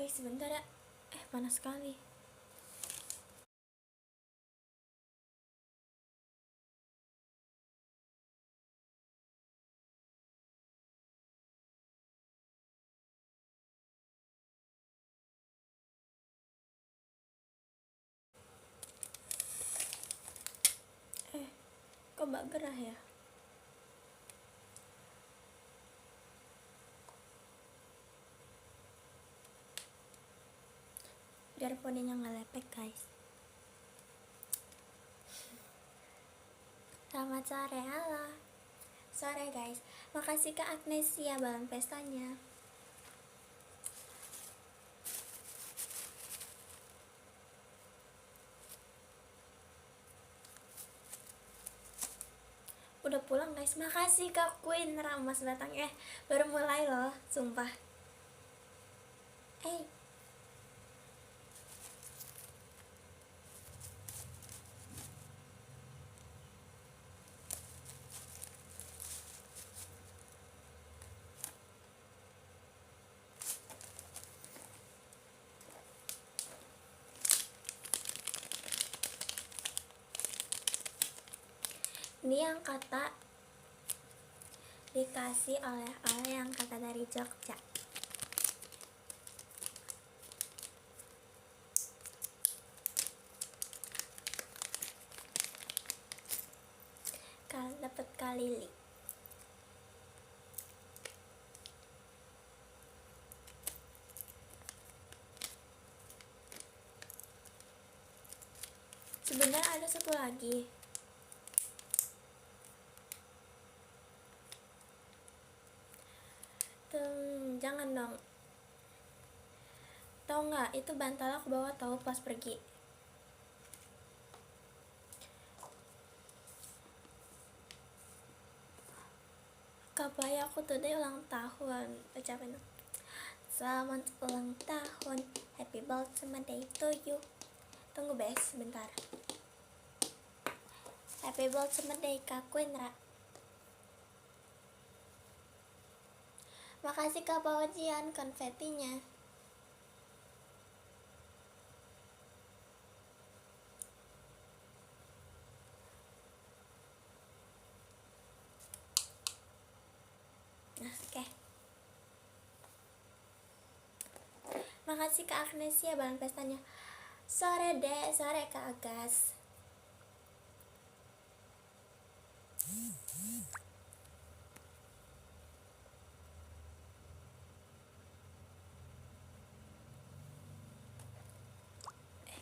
Guys, sebentar ya. Panas sekali. Kok mbak gerah ya? Biar poninya nggak lepek guys. Selamat sore, halo. Sore guys. Makasih Kak Agnesia balon pestanya. Udah pulang guys. Makasih Kak Queen Ramas datang. Baru mulai loh, sumpah. Ini yang kata dikasih oleh yang kata dari Jogja. Dapat kalili. Sebenarnya ada satu lagi. Jangan dong. Tahu nggak? Itu bantal aku bawa tahu pas pergi. Kapai aku today ulang tahun. Ucapin selamat ulang tahun, happy birthday to you. Tunggu bes, sebentar. Happy birthday Kak Quinra. Makasih Kak Pawajian konfetinya. Oke. Makasih Kak Agnesia bahan pestanya. Sore deh, sore Kak Agas.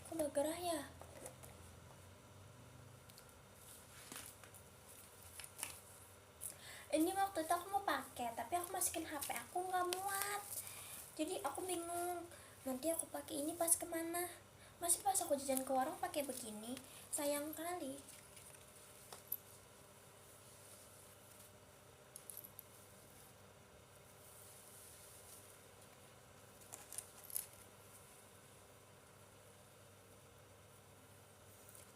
Kok udah gerah ya? Ini waktu itu aku mau pakai, tapi aku masukin HP aku nggak muat. Jadi aku bingung. Nanti aku pakai ini pas kemana? Masih pas aku jajan ke warung pakai begini, sayang kali.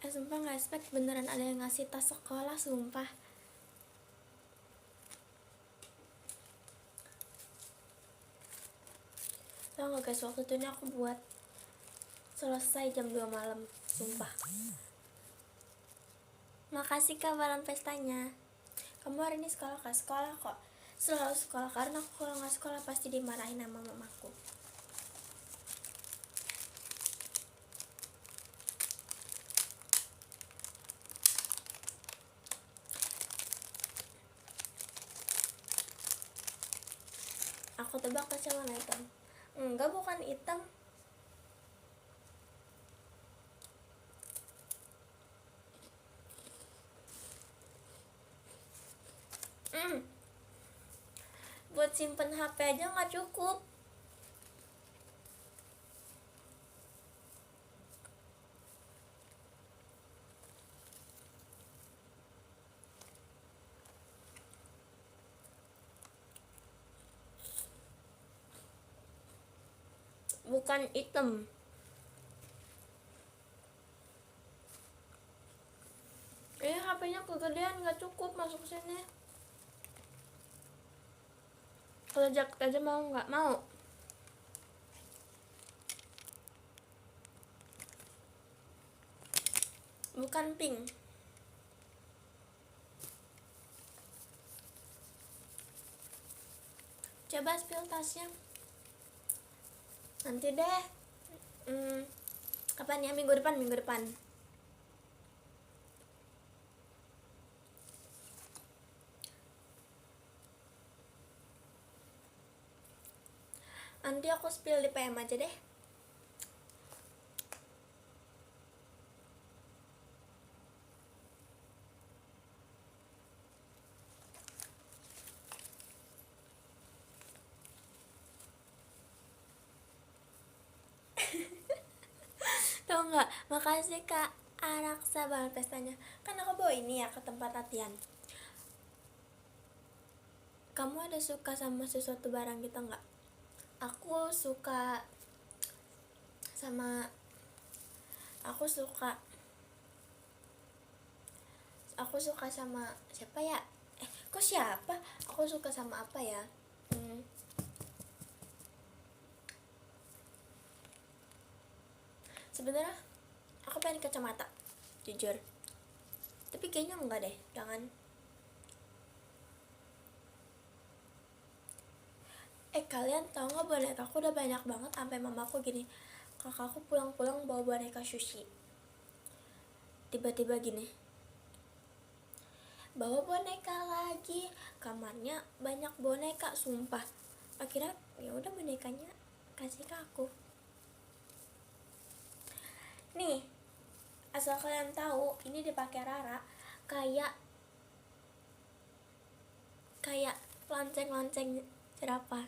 Sumpah nggak expect beneran ada yang ngasih tas sekolah, sumpah. Tau gak guys, waktu itu ini aku buat selesai jam 2 malam, sumpah. Makasih Kak balon pestanya. Kamu hari ini sekolah kak? Sekolah kok. Selalu sekolah, karena aku kalau nggak sekolah pasti dimarahin sama mamaku. Aku tebak kaca warna hitam. Enggak, bukan hitam. Buat simpen HP aja nggak cukup. Bukan hitam. HP-nya kegedean, nggak cukup masuk sini. Kalau jaket aja mau nggak mau? bukan pink. Coba spill tasnya. Nanti deh. Kapan ya? Minggu depan. Nanti aku spill di PM aja deh. Tau nggak? Makasih Kak Araksa banget pestanya. Kan aku bawa ini ya ke tempat latihan. Kamu ada suka sama sesuatu barang gitu nggak? Aku suka sama siapa ya? Kok siapa? Aku suka sama apa ya? Sebenarnya aku pengen kacamata, jujur. Tapi kayaknya enggak deh, jangan. Kalian tau nggak boneka aku udah banyak banget sampai mamaku gini, kakakku pulang-pulang bawa boneka sushi. Tiba-tiba gini, bawa boneka lagi, kamarnya banyak boneka, sumpah. Akhirnya ya udah bonekanya kasih ke aku. Nih, asal kalian tahu, ini dipakai Rara kayak lonceng-lonceng jerapah.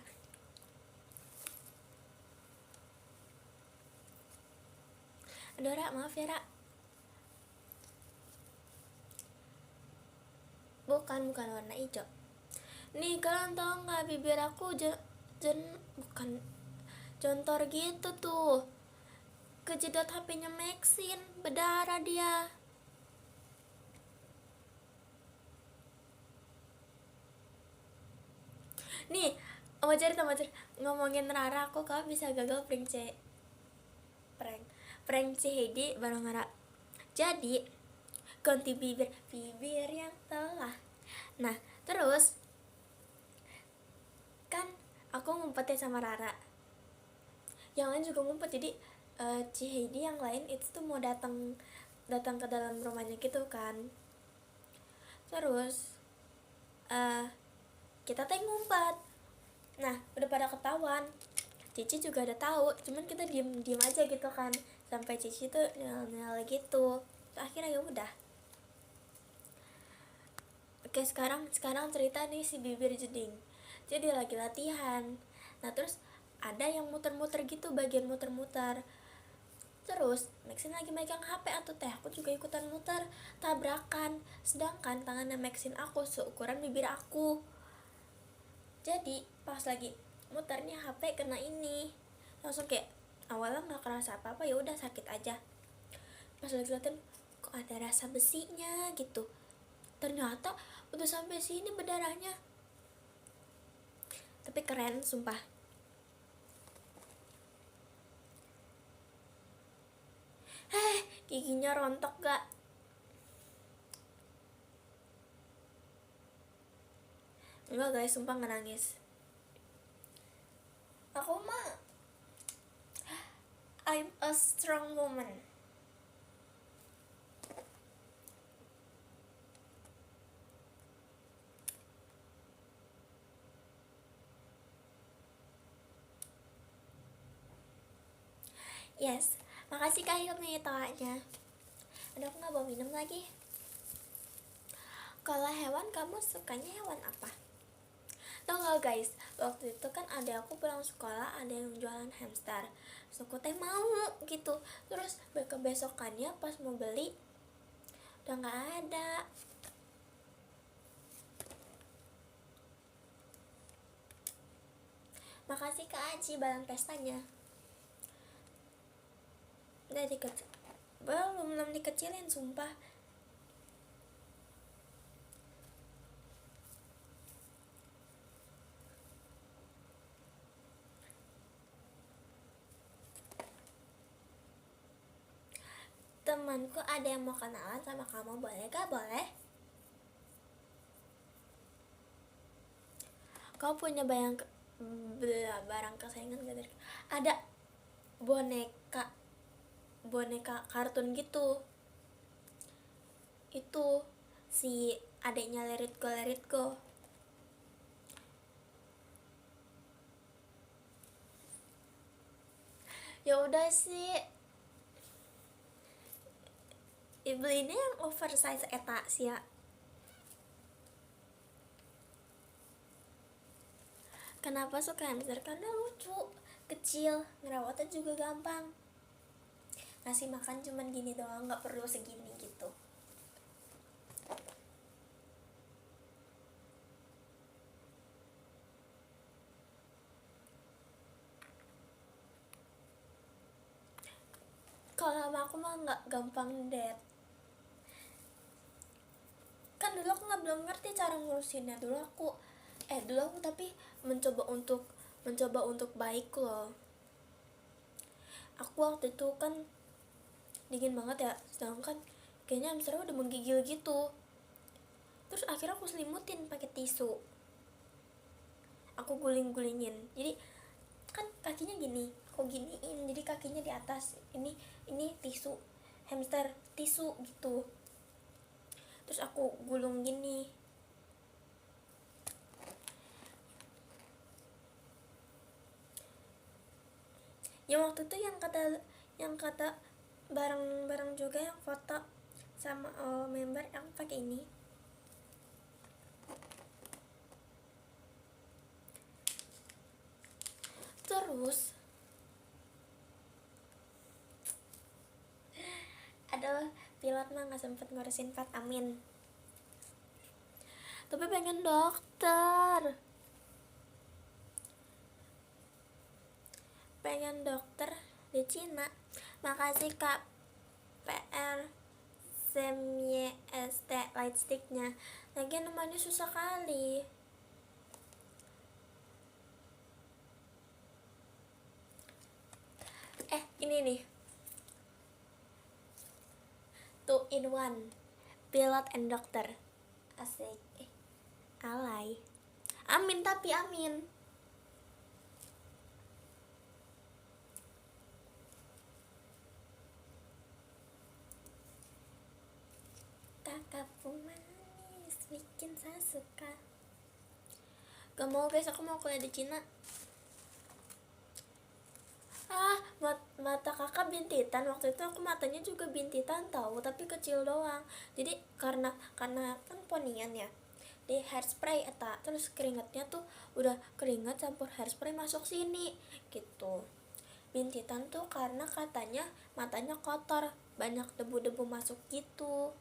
Aduh Ra, maaf ya Ra. Bukan warna hijau. Nih kalian tau nggak, bibir aku bukan jontor gitu tuh, kejedot HP-nya Maxine, berdarah dia. Nih, mau cerita ngomongin Rara, aku kalau bisa gagal prank Heidi bareng Rara. Jadi ganti bibir yang telah. Nah terus kan aku ngumpetnya sama Rara, yang lain juga ngumpet. Jadi Heidi yang lain itu tuh mau datang ke dalam rumahnya gitu kan. Terus kita teh ngumpet. Nah udah pada ketahuan, Cici juga ada tahu, cuman kita diem aja gitu kan sampai Cici tuh nyala gitu. Akhirnya ya udah. Oke, sekarang cerita nih si bibir jeding. Jadi lagi latihan. Nah terus ada yang muter-muter gitu, bagian muter-muter. Terus Maxine lagi megang HP atau teh, aku juga ikutan muter, tabrakan. Sedangkan tangannya Maxine aku seukuran bibir aku. Jadi pas lagi muternya HP kena ini, langsung kayak awalnya nggak kerasa apa-apa, ya udah sakit aja. Pas lagi latihan kok ada rasa besinya gitu, ternyata udah sampai sini berdarahnya. Tapi keren sumpah. Giginya rontok gak? Enggak guys, sumpah gak nangis. Aku mah I'm a strong woman. Yes, makasih Kak Hilmi tawanya. Aduh, aku gak bawa minum lagi. Kalau hewan, kamu sukanya hewan apa? Tau gak guys, waktu itu kan ada aku pulang sekolah, ada yang jualan hamster. Terus aku teh mau gitu. Terus kebesokannya pas mau beli udah gak ada. Makasih Kak Aci balang pestanya. Udah belum dikecilin sumpah. temanku ada yang mau kenalan sama kamu, boleh gak? Boleh. Kau punya barang kesayangan gak dari? Ada boneka kartun gitu. Itu si adiknya Let It Go, Let It Go. Ya udah sih, ibu ini yang oversize eta sih ya. Kenapa suka hamster? Karena lucu, kecil, ngerawatnya juga gampang. Ngasih makan cuman gini doang, nggak perlu segini gitu. Kalau sama aku mah nggak gampang dead. Kan dulu aku nggak belum ngerti cara ngurusinnya. Dulu aku tapi mencoba untuk baik loh. Aku waktu itu kan dingin banget ya, sedangkan kayaknya hamsternya udah menggigil gitu. Terus akhirnya aku selimutin pakai tisu, aku guling-gulingin. Jadi kan kakinya gini, aku giniin, jadi kakinya di atas. Ini tisu hamster, tisu gitu. Terus aku gulung gini. Yang waktu itu yang kata bareng-bareng juga yang foto sama member, aku pakai ini. Terus ada pilot mah nggak sempet ngurusin Pat Amin, tapi pengen dokter di Cina. Makasih Kak PR ST lightsticknya, lagi namanya susah kali. Ini nih, 2-in-1 pilot and dokter. Asik. Alay. Amin, tapi amin. Kakakku manis, bikin saya suka. Gak mau guys, aku mau kuliah di Cina. Mata kakak bintitan. Waktu itu aku matanya juga bintitan tahu, tapi kecil doang. Jadi karena kan ponian ya, di hairspray eta, terus keringatnya tuh udah keringat campur hairspray masuk sini gitu. Bintitan tuh karena katanya matanya kotor, banyak debu-debu masuk gitu.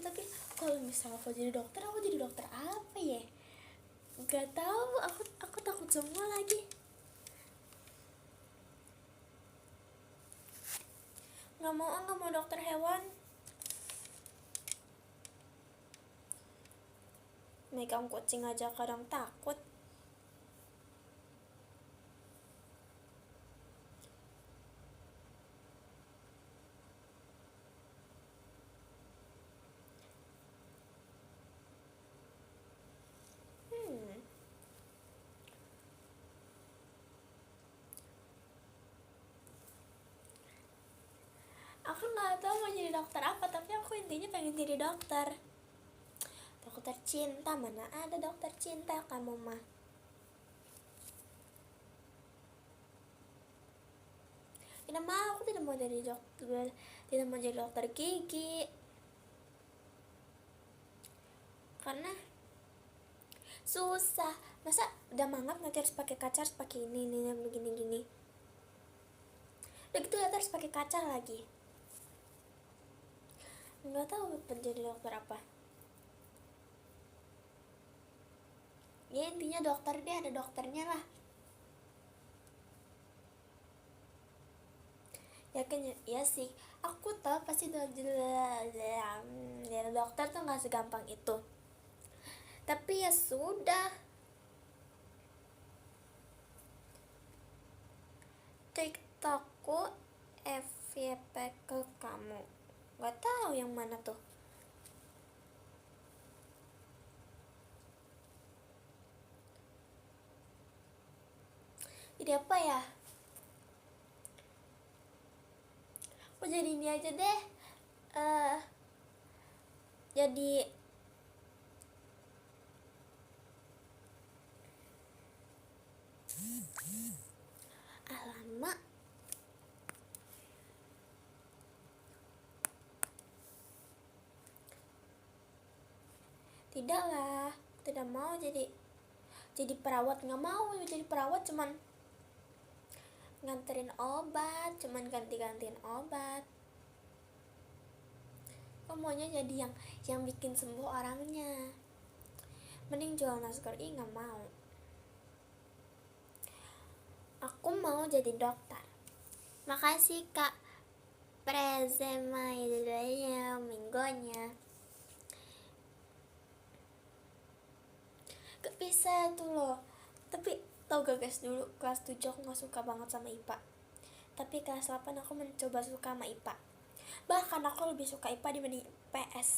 Tapi kalau misalnya aku jadi dokter apa ya? Gak tahu, aku takut semua lagi. Nggak mau dokter hewan. Megang kucing aja kadang takut. Aku nggak tahu mau jadi dokter apa, tapi aku intinya pengen jadi dokter cinta. Mana ada dokter cinta kamu mah. Aku tidak mau jadi dokter gigi, karena susah. Masa udah mangap nanti harus pakai kaca, harus pakai ini begini udah gitu harus pakai kaca lagi. Nggak tahu menjadi dokter apa ya, intinya dokter dia ada dokternya lah. Yakin ya sih, aku tahu pasti jadi dokter tuh nggak segampang itu, tapi ya sudah. TikTokku FYP ke kamu. Gak tahu yang mana tuh. Jadi apa ya? Oh, jadi ini aja deh. Jadi alamak. Tidaklah, tidak mau jadi perawat, nggak mau jadi perawat, cuman nganterin obat, cuman ganti-gantiin obat. Kok maunya jadi yang bikin sembuh orangnya. Mending jual masker, nggak mau. Aku mau jadi dokter. Makasih Kak Prezema idenya minggonya. Gak bisa tuh loh. Tapi tau gak guys, dulu kelas 7 aku gak suka banget sama IPA. Tapi kelas 8 aku mencoba suka sama IPA. Bahkan aku lebih suka IPA dibanding PS.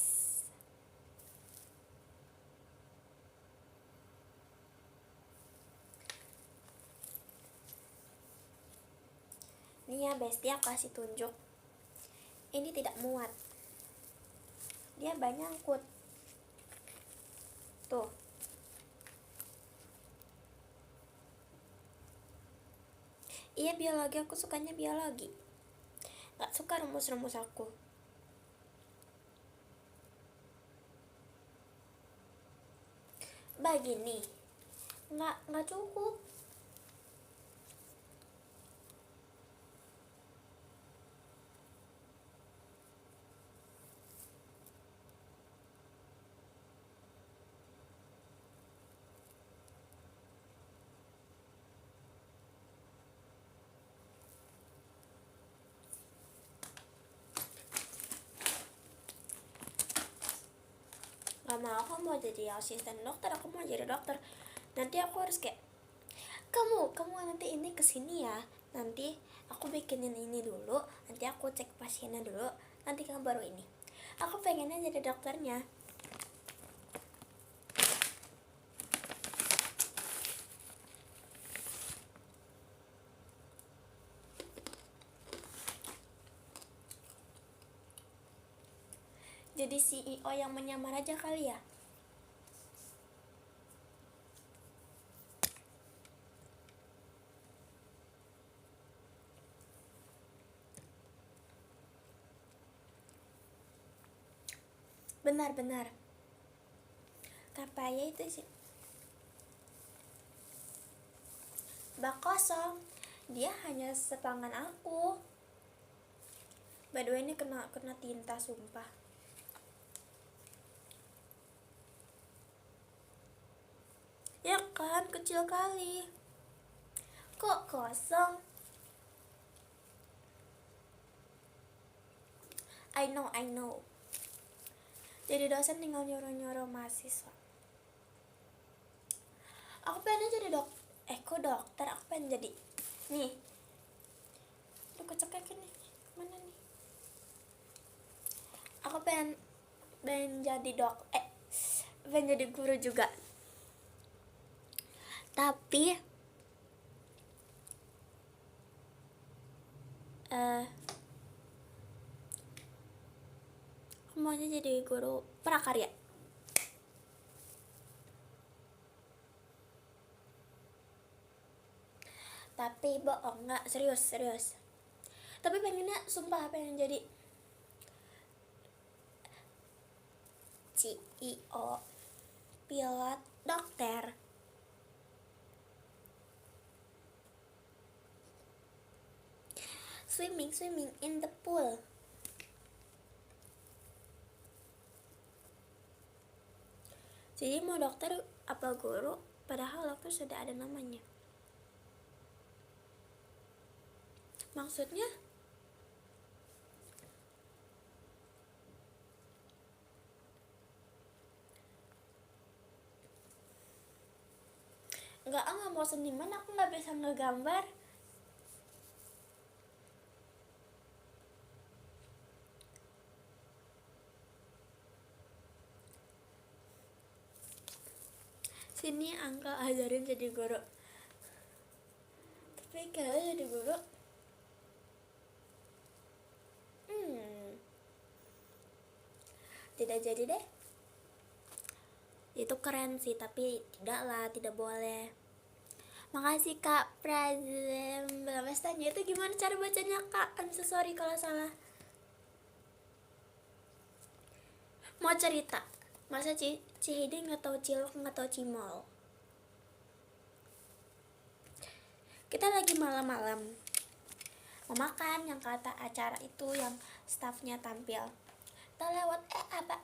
Nih ya bestie, aku kasih tunjuk. Ini tidak muat. Dia banyak nyangkut. Tuh. Iya biologi, aku sukanya biologi. Gak suka rumus-rumus aku. Begini. Nggak cukup. Gak mau, aku mau jadi asisten dokter, aku mau jadi dokter. Nanti aku harus kayak, kamu nanti ini kesini ya, nanti aku bikinin ini dulu, nanti aku cek pasiennya dulu, nanti kamu baru ini. Aku pengennya jadi dokternya. Jadi CEO yang menyamar aja kali ya. Benar kapaya itu sih bak kosong, dia hanya sepangan aku. By the way, ini kena tinta sumpah. Ya kan, kecil kali. Kok kosong? I know. Jadi dosen tinggal nyuruh mahasiswa. Aku pengen jadi dokter, aku pengen jadi nih. Aduh, kecekekin nih. Mana nih? Aku pengen jadi pengen jadi guru juga. Tapi aku maunya jadi guru prakarya. Tapi bohong, nggak, serius. Tapi pengennya sumpah pengen jadi CEO, pilot, dokter. Swimming in the pool. Jadi mau dokter apa guru, padahal dokter sudah ada namanya. Maksudnya nggak mau seniman, aku nggak bisa ngegambar. Sini Angka ajarin jadi guru. Tapi kalau jadi guru tidak jadi deh. Itu keren sih, tapi tidak boleh. Makasih Kak Prazem. Belum tanya itu gimana cara bacanya Kak? I'm so sorry kalau salah. Mau cerita, masa Cihide nggak tahu cilok, nggak tahu cimol. Kita lagi malam-malam mau makan, yang kata acara itu yang staffnya tampil. Kita lewat,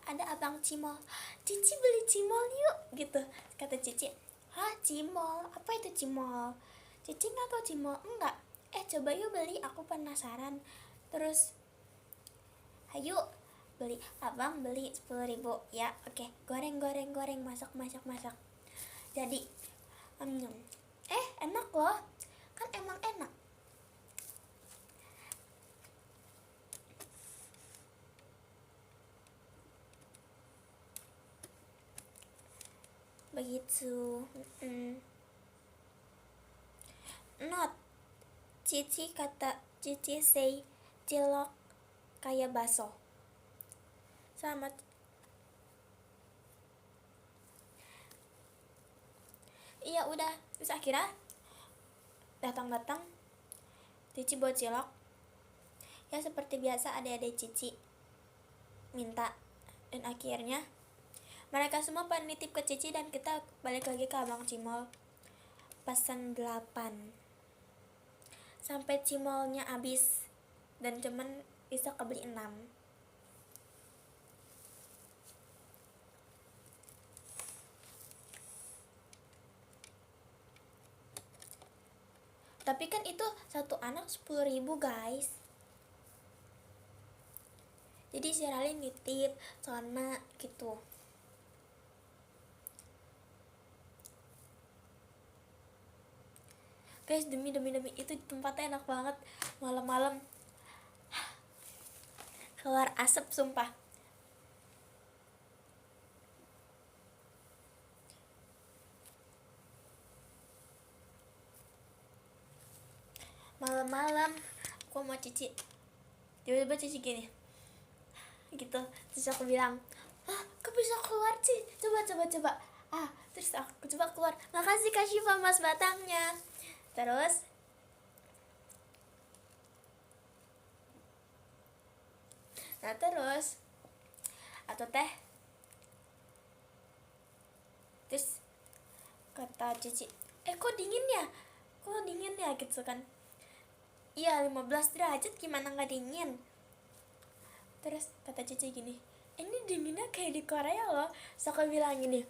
ada abang cimol. Cici beli cimol yuk, gitu. Kata Cici, hah cimol? Apa itu cimol? Cici nggak tahu cimol. Enggak. Coba yuk beli, aku penasaran. Terus, ayo beli. Abang beli 10.000. Ya, oke. Goreng, masak. Jadi, enak loh. Kan emang enak. Begitu. Not Cici say cilok kayak baso. Selamat. Iya udah. Terus akhirnya datang Cici buat cilok. Ya seperti biasa adik-adik Cici minta, dan akhirnya mereka semua pada nitip ke Cici dan kita balik lagi ke abang cimol pesan 8 sampai cimolnya habis dan cuman bisa kebeli 6. Tapi kan itu satu anak 10.000 guys. Jadi si Ralin nitip sana gitu. Guys, demi itu tempatnya enak banget. Malam-malam keluar asap sumpah. Malam-malam aku mau Cici, tiba-tiba Cici gini gitu, terus aku bilang, kok bisa keluar sih, coba terus aku coba keluar, makasih Kak Syifa mas batangnya. Terus atau teh, terus kata Cici, kok dingin ya gitu kan. Iya 15 derajat gimana nggak dingin. Terus kata Cici gini, ini dinginnya kayak di Korea loh. So aku bilang gini,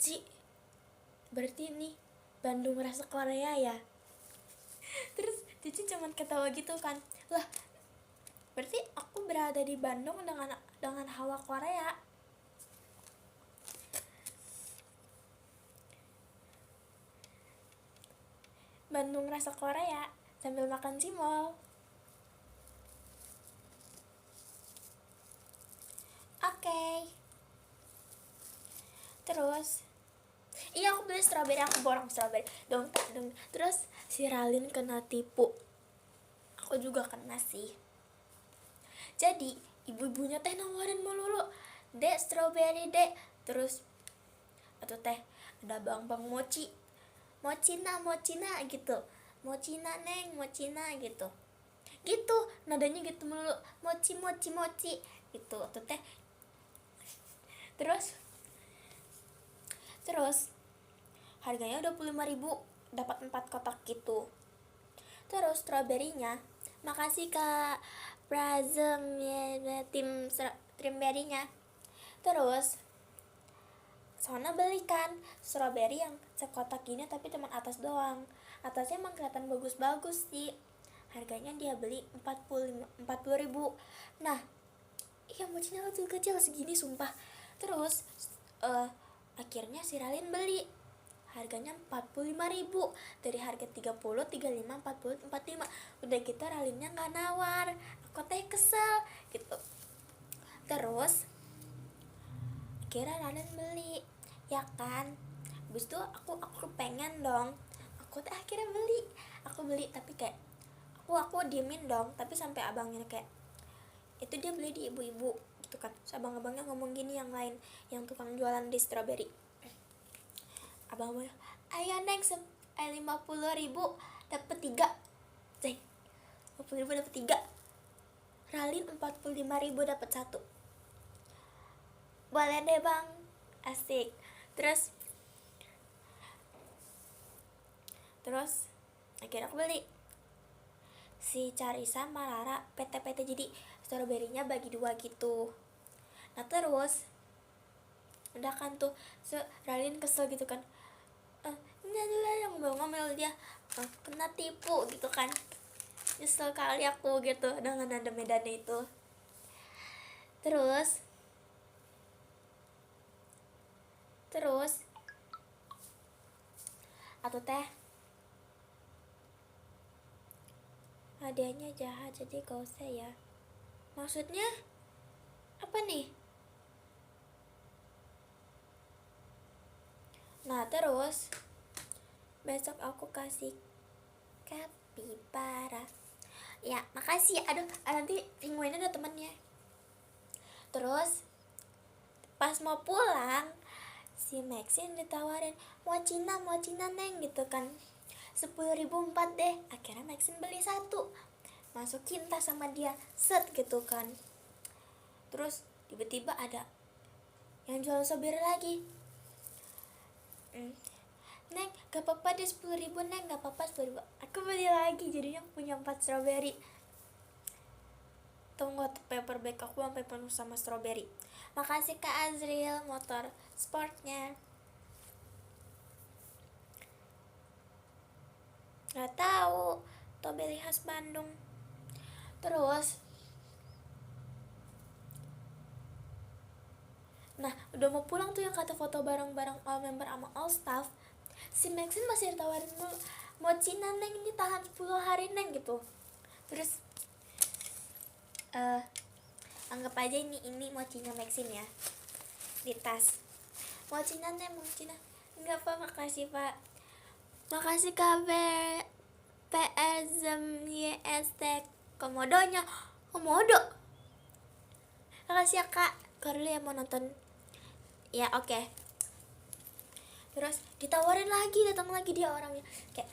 Ci, berarti ini Bandung rasa Korea ya. Terus Cici cuman ketawa gitu kan, lah berarti aku berada di Bandung dengan hawa Korea. Bandung rasa Korea sambil makan cimol. Oke. Terus iya aku beli strawberry, aku borong strawberry dong. Terus si Ralin kena tipu, aku juga kena sih. Jadi ibu-ibunya teh nawarin melulu, dek strawberry dek. Terus atau teh ada bang mochi Cina gitu, Cina neng gitu nadanya gitu melulu, mochi gitu atau teh. Terus harganya 25.000 dapat 4 kotak gitu. Terus strawberry-nya, makasih Kak Prazem ya, tim strawberry-nya. Terus Sona belikan strawberry yang sekotak gini tapi cuma atas doang. Atasnya emang kelihatan bagus-bagus sih. Harganya dia beli 40.000. Nah, iya mochinya kecil segini sumpah. Terus akhirnya si Ralin beli. Harganya 45.000 dari harga 30, 35, 40, 45. Udah gitu Ralinnya nggak nawar. Aku teh kesel gitu. Terus kira Ralin beli, ya kan, Habis itu aku pengen dong, aku tuh akhirnya beli tapi kayak aku diemin dong, tapi sampai abangnya kayak itu dia beli di ibu-ibu gitu kan. Terus abang-abangnya ngomong gini, yang lain yang tukang jualan di strawberry, abang-abangnya, ayo neng 50.000 dapet 3, ceng, 50.000 dapet 3, Ralin 45.000 dapet 1, boleh deh bang, asik. Terus akhirnya aku beli. Si Carisa sama Rara PT-PT, jadi stroberinya bagi 2 gitu. Nah terus udah kan tuh Ralin kesel gitu kan, ini adalah yang ngomel dia, kena tipu gitu kan. Nyesel kali aku gitu dengan nada medannya itu. Terus atau teh hadiahnya jahat, jadi gak usah ya. Maksudnya apa nih? Nah terus besok aku kasih kapibara. Ya makasih. Aduh nanti penguinnya ada temennya. Terus pas mau pulang si Maxine ditawarin, mau Cina neng gitu kan, 10.000 4 deh. Akhirnya Maxine beli 1, masukin tas sama dia, set gitu kan. Terus tiba-tiba ada yang jual strawberry lagi, neng gak apa-apa deh 10.000 neng, gak apa-apa 10.000. Aku beli lagi, jadinya punya 4 strawberry. Tunggu paper bag aku sampai penuh sama strawberry. Makasih Kak Azril, motor sportnya. Gak tahu, strawberry khas Bandung. Terus nah udah mau pulang tuh yang kata foto bareng-bareng all member sama all staff, si Maxine masih ditawarin mau Cina neng, ini tahan 10 hari neng gitu. Terus anggap aja ini mau Cina Maxine ya, di tas. Mau Cina neng, mau Cina. Enggak pak, makasih pak. Makasih kabar PSMYST komodonya. Komodo, makasih ya kak. Kalau ya mau nonton ya, oke. Terus ditawarin lagi, datang lagi dia orangnya kayak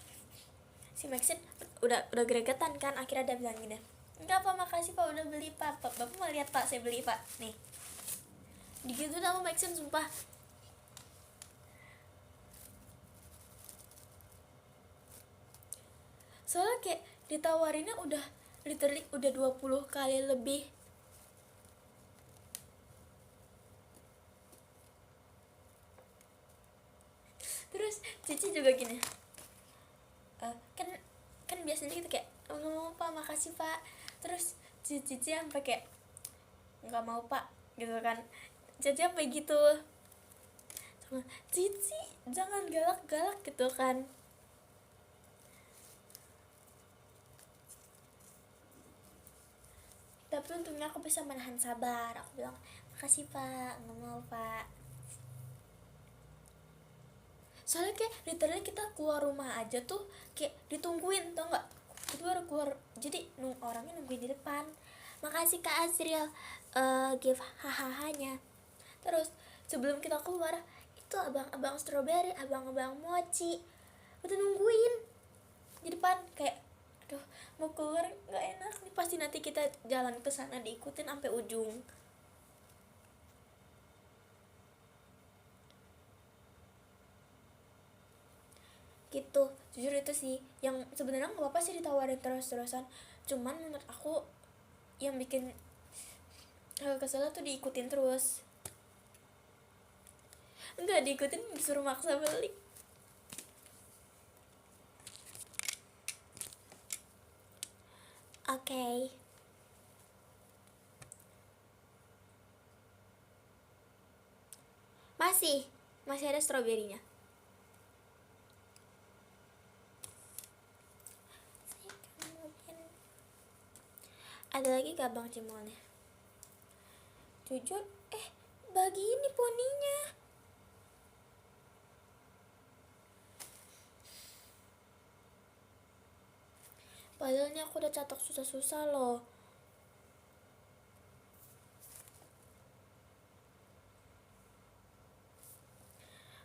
si Maxine udah gregetan kan. Akhirnya dia bilang gini, enggak pak, makasih pak udah beli pak, bapak mau lihat pak saya beli pak, nih digitu sama Maxine sumpah. Soalnya kayak ditawarinnya udah literally udah 20 kali lebih. Terus Cici juga gini, kan biasanya gitu kayak nggak mau pak, makasih pak. Terus Cici sampai kayak nggak mau pak gitu kan. Cici sampai gitu sama Cici, jangan galak-galak gitu kan. Tapi untungnya aku bisa menahan sabar. Aku bilang makasih pak, nggak mau pak. Soalnya kayak literally kita keluar rumah aja tuh kayak ditungguin, tau nggak? Itu baru keluar, jadi orangnya nungguin di depan. Makasih Kak Azril give hahahanya. Terus sebelum kita keluar itu abang-abang strawberry, abang-abang mochi udah nungguin di depan. Kayak aduh mau keluar nggak enak nih, pasti nanti kita jalan ke sana diikutin sampai ujung gitu. Jujur itu sih yang sebenarnya nggak apa-apa sih ditawarin terus-terusan, cuman menurut aku yang bikin kesel tuh diikutin terus. Enggak diikutin, disuruh maksa beli. Oke. Masih ada stroberinya. Ada lagi gak bang cimolnya? Jujur bagi ini poninya. Padahal ini aku udah catok susah-susah loh.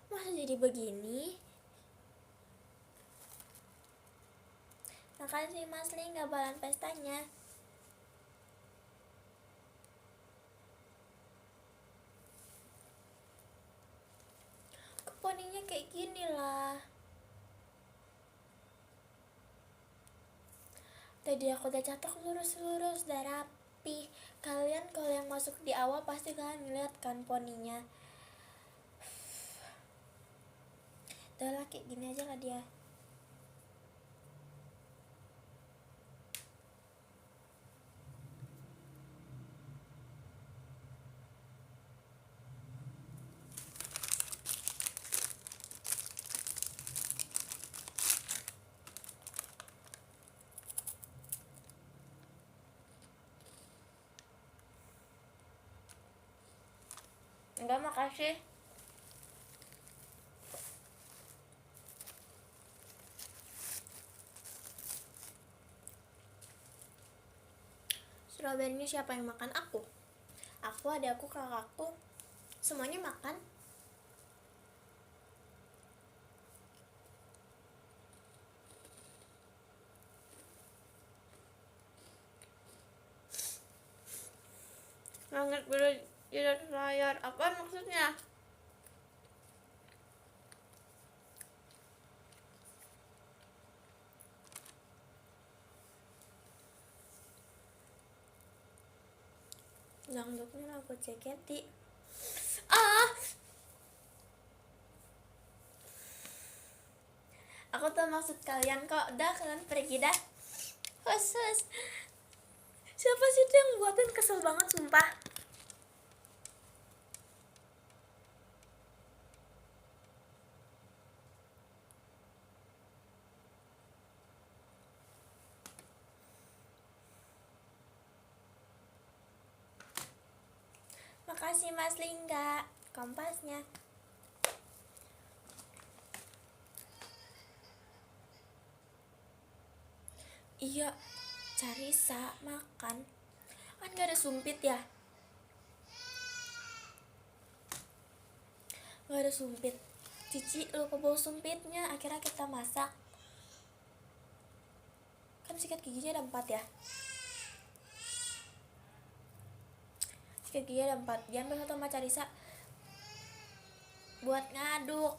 Masa jadi begini? Makasih Mas Ling gak balan pestanya. Poninya kayak gini lah. Tadi aku udah catok lurus-lurus, udah rapi. Kalian kalau yang masuk di awal pasti kalian ngeliat kan poninya. Udah lah, kayak gini aja lah dia. Enggak, makasih. Strawberry ini siapa yang makan? Aku, adekku, kakakku, semuanya makan. Sangat berat tidak layar. Apa maksudnya? Dangdutnya lagu ceketi. Aku tuh maksud kalian kok. Udah, kalian pergi dah. Khusus. Siapa sih itu yang buatin? Kesel banget sumpah. Makasih Mas Lingga kompasnya. Iya, Carisa makan. Kan gak ada sumpit ya? Gak ada sumpit. Cici lupa bawa sumpitnya. Akhirnya kita masak. Kan sikat giginya ada 4 ya? Sikat gigi ada 4. Jangan bersatu sama Carisa buat ngaduk.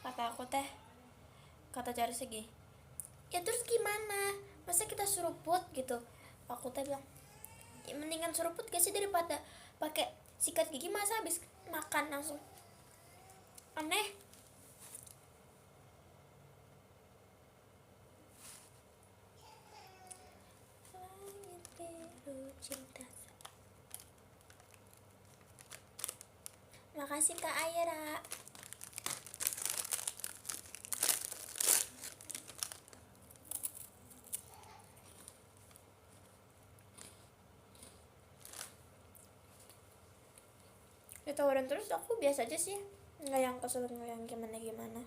Kata aku teh, kata Carisa gini, ya terus gimana? Masa kita seruput gitu? Aku teh bilang, ya mendingan seruput gak sih daripada pakai sikat gigi. Masa habis makan langsung aneh. Makasih Kak Ayra. Ditawarin terus aku biasa aja sih, nggak yang kesel, nggak yang gimana.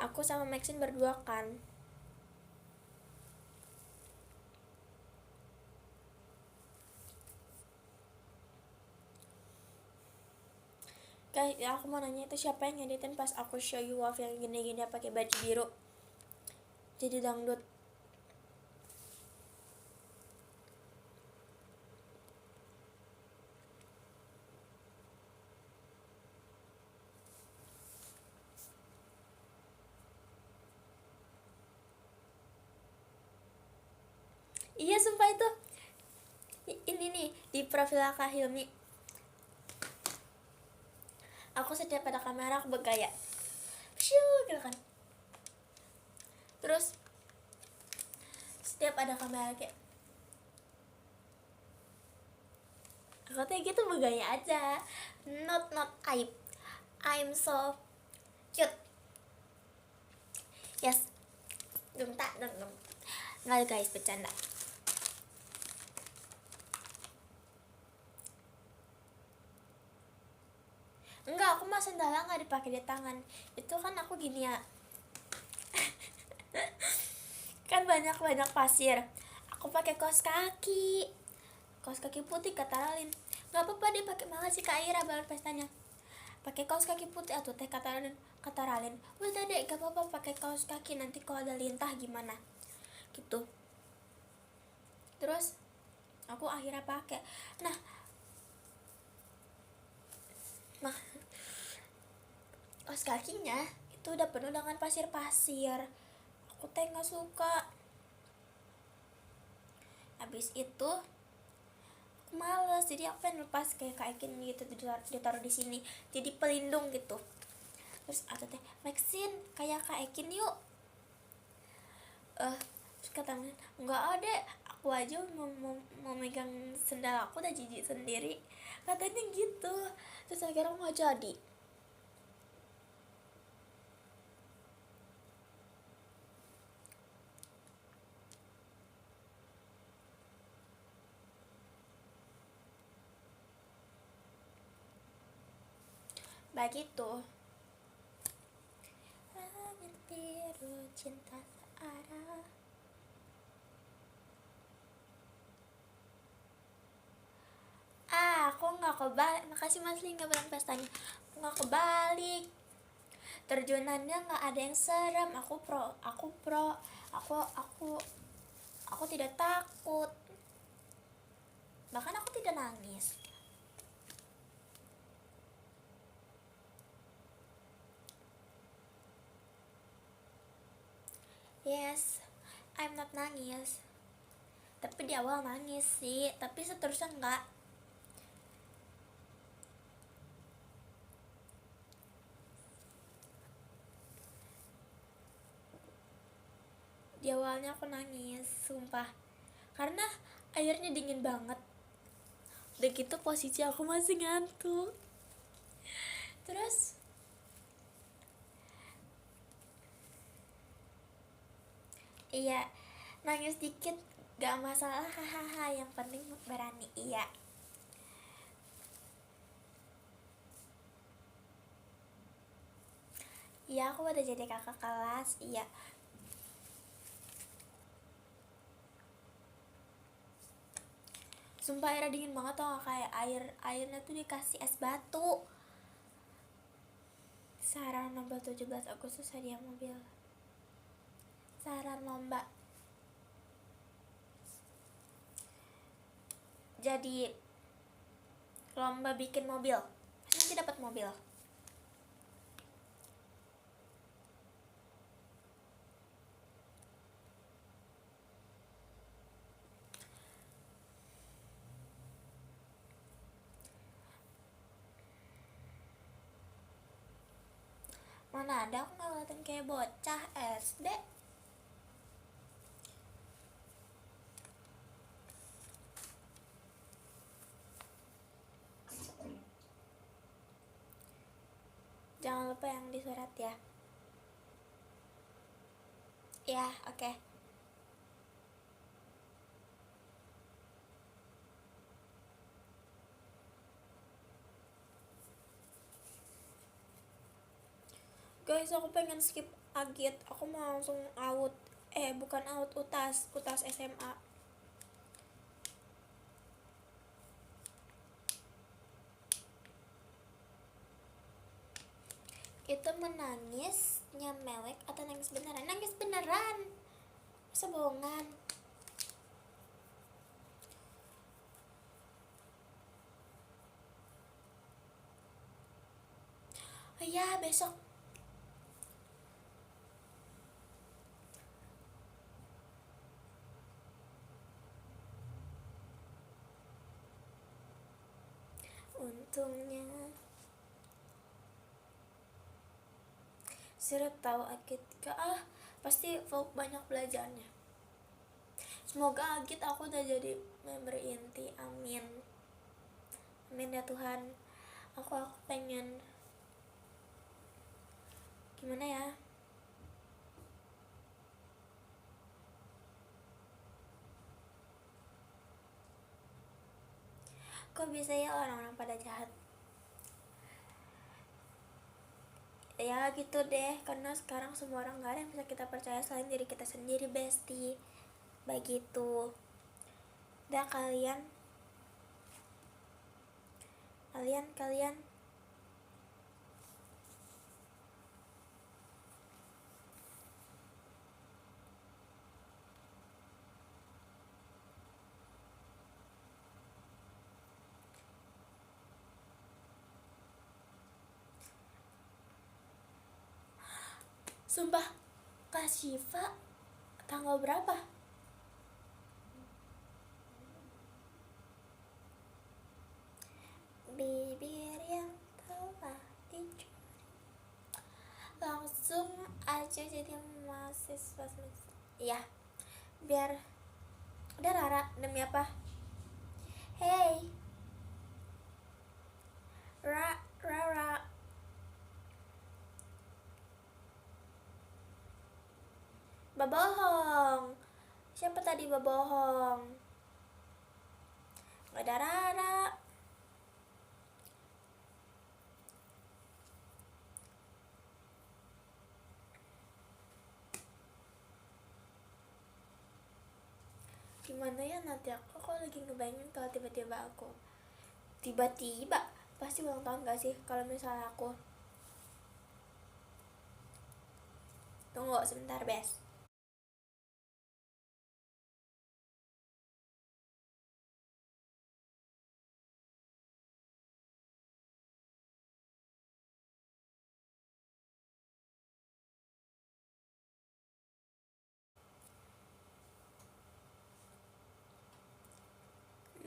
Aku sama Maxine berdua kan. Guys, ya aku mau nanya, itu siapa yang ngeditin pas aku show you off yang gini-gini pakai baju biru jadi dangdut? Iya sumpah itu ini nih di profil Kak Hilmi. Aku setiap ada kamera aku bergaya. gitu kan. Terus setiap ada kamera kayak aku tuh gitu bergaya aja, not aib, I'm so cute. Yes, dong nggak guys, bercanda. Enggak, aku mah sendalnya nggak dipakai di tangan, itu kan aku gini ya. Kan banyak pasir, aku pakai kaos kaki putih. Kata Ralin nggak apa-apa dia pakai, makasih Kak Ira balon pestanya, pakai kaos kaki putih atau teh. Kata Ralin udah deh gak apa-apa pakai kaos kaki, nanti kalau ada lintah gimana gitu. Terus aku akhirnya pakai. Nah kaos kakinya itu udah penuh dengan pasir. Aku teh nggak suka. Habis itu aku males, jadi aku pengen lepas kayak gini gitu, ditaruh di sini jadi pelindung gitu. Terus atau teh Maxine kayak kayakin yuk. Terus kata nggak ada, aku aja mau megang sendal aku udah jijik sendiri, katanya gitu. Terus akhirnya nggak jadi. Begitu. Langit biru cinta searah. Aku nggak kebalik. Makasih Mas Lingga bilang pestanya. Aku nggak kebalik. Terjunannya nggak ada yang serem. Aku pro. Aku tidak takut. Bahkan aku tidak nangis. Yes, I'm not nangis. Tapi di awal nangis sih, tapi seterusnya enggak. Di awalnya aku nangis, sumpah. Karena airnya dingin banget. Udah gitu posisi aku masih ngantuk. Terus iya, nangis dikit gak masalah, hahaha, yang penting berani. Iya, iya aku udah jadi kakak kelas. Iya, sumpah airnya dingin banget tau gak, kayak airnya tuh dikasih es batu. Saran lomba 17 Agustus hadiah mobil. Saran lomba jadi lomba bikin mobil, nanti dapat mobil. Mana ada, aku ngeliatin kayak bocah SD. Jangan lupa yang di surat ya. Ya, oke. Guys, aku pengen skip agit. Aku mau langsung out. Bukan out, utas SMA. Itu menangisnya mewek atau nangis beneran? Nangis beneran, masa bohongan. Oh iya, besok. Untungnya Siret tahu Agit pasti banyak belajarnya. Semoga Agit aku udah jadi member inti, amin amin ya Tuhan. Aku pengen gimana ya, kok bisa ya orang-orang pada jahat ya gitu deh, karena sekarang semua orang gak ada yang bisa kita percaya selain diri kita sendiri, bestie. Begitu. Dan kalian sumpah, Kak Syifa tanggal berapa? Bibir yang telah dicuri langsung aja jadi mahasiswa semester. Iya, biar udah Rara, demi apa? Hey Rara, babohong. Siapa tadi babohong? Gak ada Rara. Gimana ya nanti aku lagi ngebayangin kalau tiba-tiba pasti ulang tahun gak sih kalau misalnya aku. Tunggu sebentar, Bes.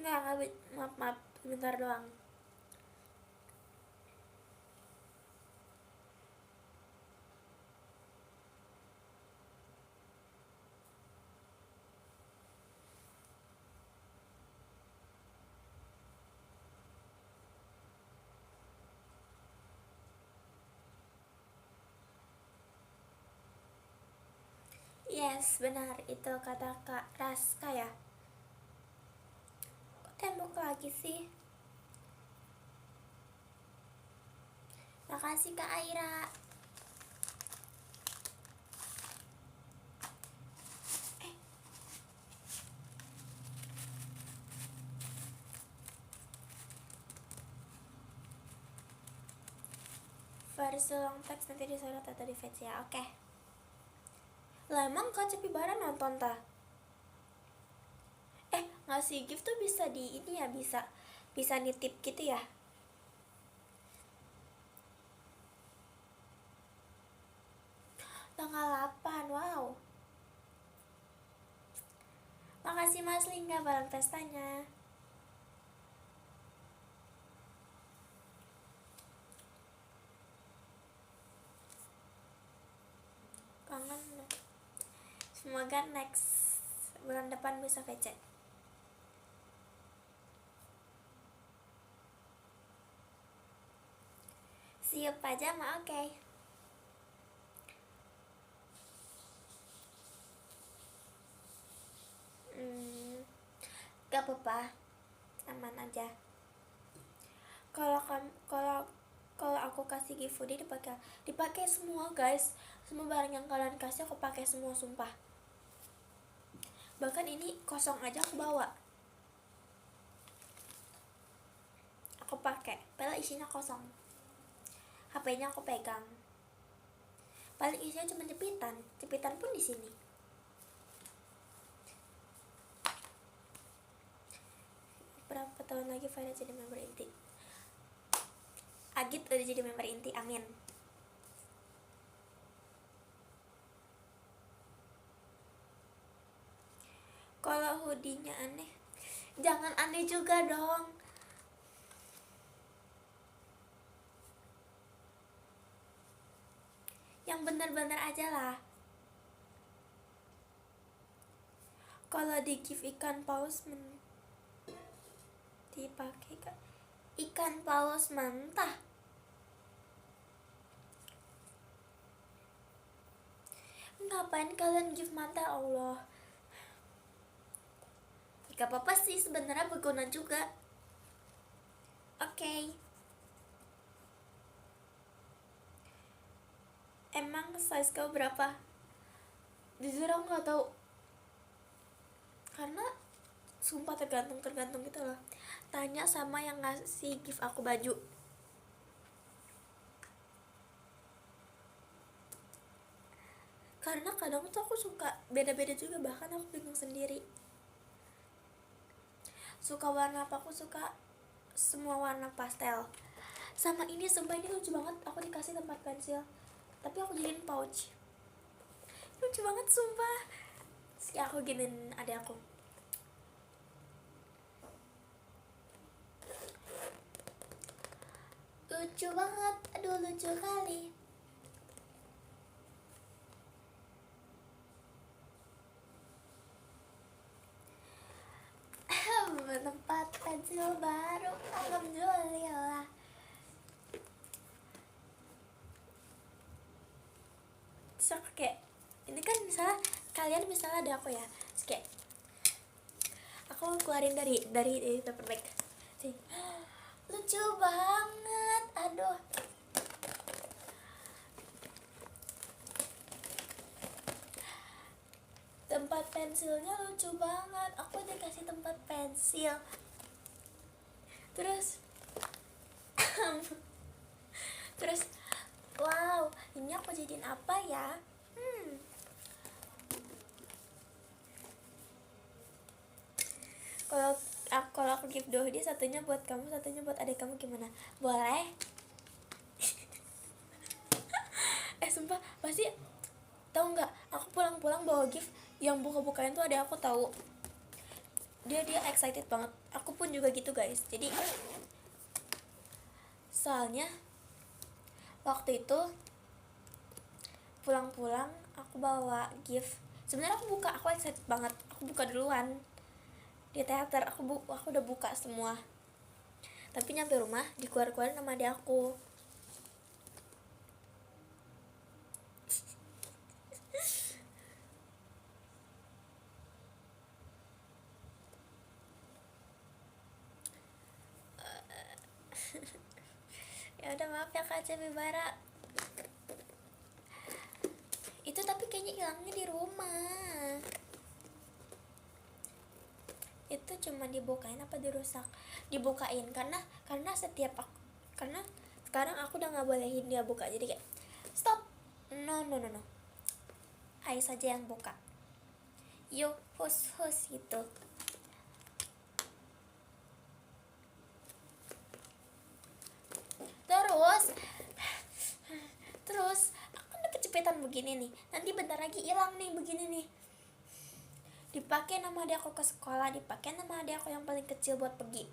Enggak, maaf, bentar doang. Yes, benar, itu kata Kak Raska ya. Kok tembok lagi sih? Makasih Kak Aira. Versi long text nanti disorot atau di fetch ya, oke. Lah emang Kak Cepibara nonton ta? Ngasih gift tuh bisa di ini ya, bisa nitip gitu ya. Tanggal 8, wow. Makasih Mas Lingga barang pestanya. Kangen. Semoga next bulan depan bisa VC. Siap pajama, oke. Gak apa-apa, aman aja. Kalau aku kasih giveaway dipakai semua guys. Semua barang yang kalian kasih aku pakai semua, sumpah. Bahkan ini kosong aja aku bawa, aku pakai, padahal isinya kosong. HP-nya aku pegang, paling isinya cuma jepitan pun di sini. Berapa tahun lagi Farah jadi member inti? Agit udah jadi member inti, amin. Kalau hoodie-nya aneh, jangan aneh juga dong. Yang bener aja lah. Kalau di gift ikan paus dipakai kan ikan paus mentah. Ngapain kalian gift mentah, Allah? Gak apa-apa sih, sebenarnya berguna juga. Oke. Emang size kau berapa? Jujur aku nggak tahu. Karena sumpah tergantung gitu loh. Tanya sama yang ngasih gift aku baju. Karena kadang tuh aku suka beda-beda juga, bahkan aku bingung sendiri. Suka warna apa, aku suka semua warna pastel. Sama ini, sumpah ini lucu banget, aku dikasih tempat pensil tapi aku jadiin pouch. Lucu banget sumpah. Terus aku giniin adik aku. Lucu banget, aduh lucu kali. Tempat pensil baru, alhamdulillah. Terus aku kayak, ini kan misalnya kalian misalnya ada aku ya, terus kayak aku keluarin dari paper bag sih. Lucu banget, aduh. Tempat pensilnya lucu banget, aku dikasih tempat pensil. Terus terus wow, ini aku jadiin apa ya? Kalau aku give Dohdi, satunya buat kamu, satunya buat adik kamu, gimana? Boleh? Sumpah pasti tahu nggak? Aku pulang-pulang bawa gift, yang buka-bukain tuh ada aku tahu. Dia excited banget. Aku pun juga gitu guys. Jadi soalnya waktu itu pulang-pulang aku bawa gift. Sebenarnya aku excited banget. Aku buka duluan di teater. Aku udah buka semua. Tapi nyampe rumah dikeluar-keluarin sama adik aku. Ya udah, maaf ya Kak Cebibara. Itu tapi kayaknya hilangnya di rumah. Itu cuma dibukain apa dirusak? Dibukain karena karena sekarang aku udah nggak bolehin dia buka, jadi kayak stop, no, Ai saja yang buka, yuk hus gitu. Terus aku udah kecepetan begini nih, nanti bentar lagi hilang nih begini nih. Dipakai nama adik aku ke sekolah, dipakai nama adik aku yang paling kecil buat pergi.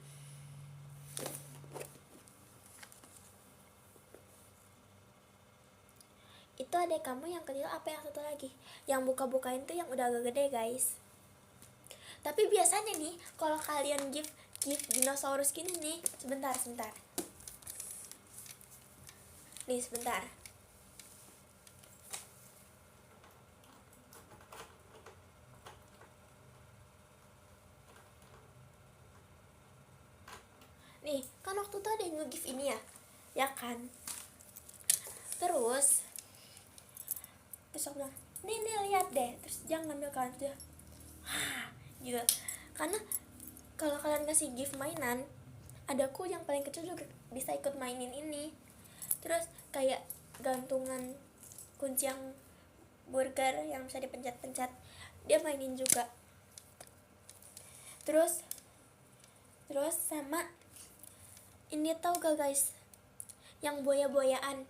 Itu adik kamu yang kecil apa yang satu lagi? Yang buka-bukain tuh yang udah agak gede guys. Tapi biasanya nih kalau kalian give dinosaurus gini nih, sebentar nih, sebentar. Nih, kan waktu itu ada yang nge-give ini ya kan? Terus aku bilang, nih lihat deh, terus jangan ngambil kan aja. Gitu. Karena kalau kalian kasih gift mainan, adaku yang paling kecil juga bisa ikut mainin ini. Terus kayak gantungan kunci yang burger yang bisa dipencet-pencet, dia mainin juga. Terus sama ini, tau gak guys, yang boya-boyaan.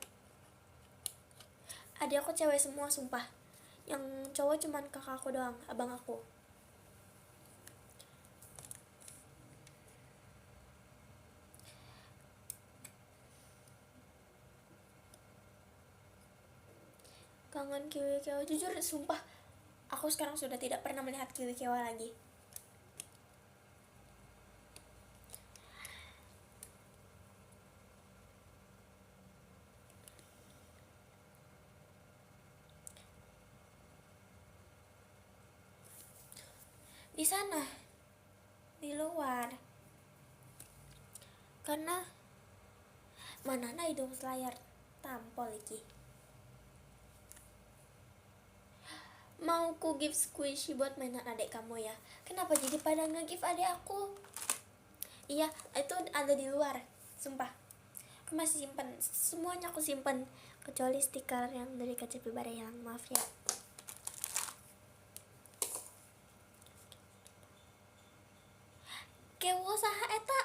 Adik aku cewek semua sumpah, yang cowok cuman kakak aku doang, abang aku. Kangen Kiwi Kewa. Jujur sumpah, aku sekarang sudah tidak pernah melihat Kiwi Kewa lagi. Di sana, di luar. Karena manana hidung selayar tampol iki. Mau ku give squishy buat mainan adik kamu ya. Kenapa jadi pada nge-give adik aku? Iya, itu ada di luar. Sumpah, aku masih simpen. Semuanya aku simpen, kecuali stiker yang dari KCP Barelang. Maaf ya. Kewo saha eta?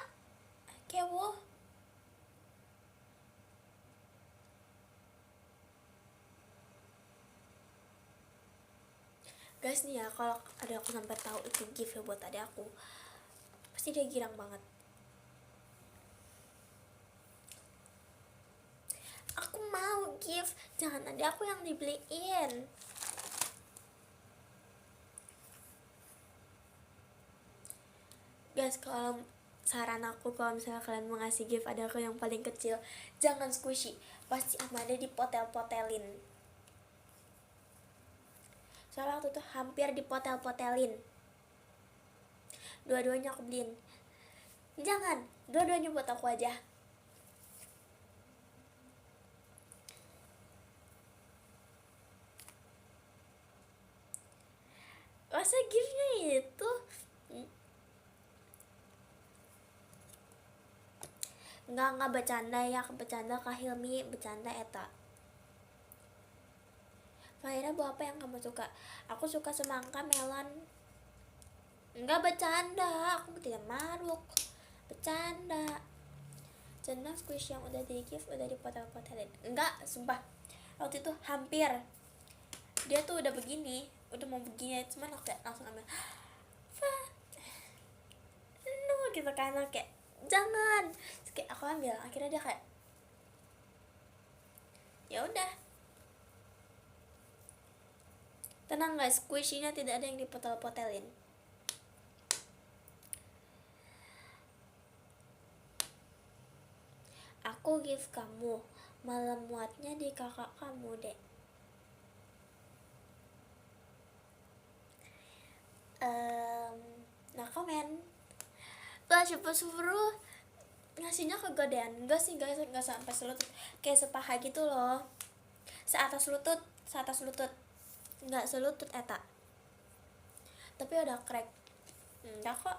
Kewo. Guys nih ya, kalau ada aku sampai tahu itu gift ya buat adik aku, pasti dia girang banget. Aku mau gift, jangan adik aku yang dibeliin. Guys, kalau saran aku, kalau misalnya kalian mau ngasih gift ada aku yang paling kecil, jangan squishy, pasti Amanda dipotel-potelin. Soalnya waktu itu hampir dipotel-potelin. Dua-duanya aku beliin. Jangan, dua-duanya buat aku aja. Masa giftnya itu? Enggak bercanda ya, bercanda Kak Hilmi, bercanda eta. Fahira, buah apa yang kamu suka? Aku suka semangka, melon. Enggak bercanda, aku tidak maruk. Bercanda. Cendang squish yang udah di gift udah dipotel-potelin. Enggak, sumpah. Waktu itu hampir. Dia tuh udah begini, udah mau begini, cuman aku kayak langsung ambil. No, gitu kan, kayak jangan. Terus kayak aku ambil, akhirnya dia kayak ya udah. Tenang guys, squishy-nya tidak ada yang dipotel-potelin. Aku give kamu, malam muatnya di kakak kamu dek. Nah komen lah, siapa suruh ngasihnya kegedean. Enggak sih guys, enggak sampai selutut, kayak sepaha gitu loh, seatas lutut, enggak selutut eta, tapi udah crack. Enggak kok,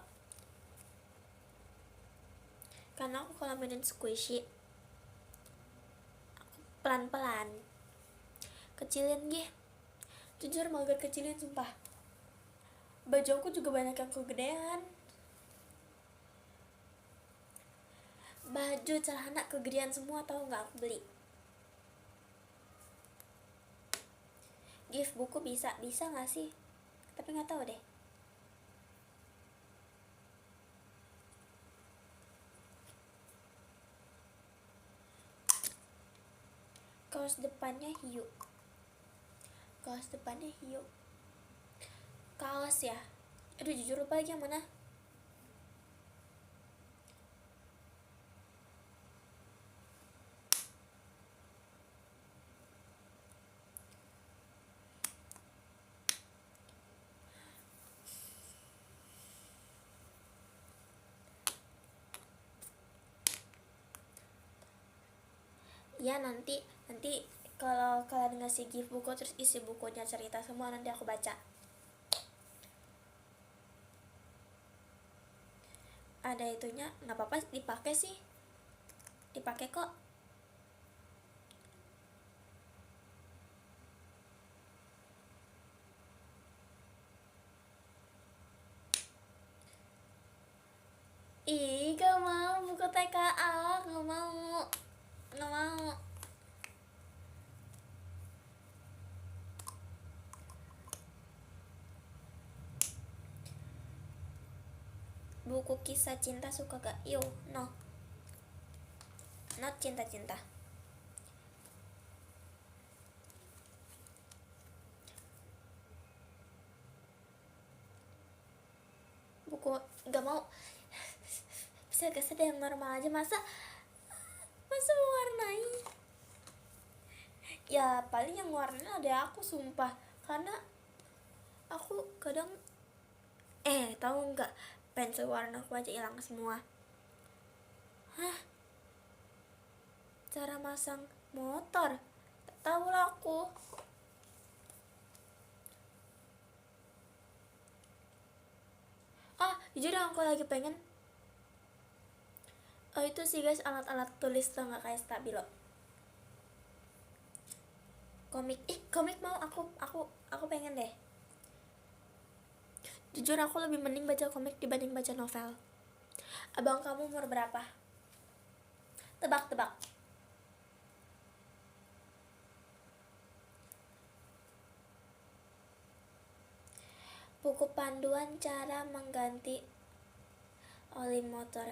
karena aku kalau mainin squishy aku pelan-pelan kecilin gih. Jujur mager kecilin sumpah. Baju aku juga banyak yang kegedean. Baju celana kegedean semua, tau nggak aku beli. Gift buku bisa nggak sih? Tapi nggak tahu deh. Kaos depannya hiu. Kaos ya. Aduh, jujur lupa lagi yang mana. Ya nanti kalau kalian ngasih gift buku terus isi bukunya cerita semua, nanti aku baca. Ada itunya, nggak apa-apa dipakai sih, dipakai kok. Ih, gak mau buku TKA, gak mau. Buku kisah cinta suka gak? Yo, no, not cinta-cinta. nggak mau, bisa kasih yang normal aja, masa mewarnai. Ya paling yang warnanya ada aku, sumpah, karena aku kadang tahu nggak, pensil warna aku aja hilang semua. Cara masang motor tak tahu lah aku. Jujur aku lagi pengen itu sih guys, alat-alat tulis tuh nggak, kayak stabilo, komik mau aku pengen deh. Jujur aku lebih mending baca komik dibanding baca novel. Abang kamu umur berapa? Tebak. Buku panduan cara mengganti oli motor.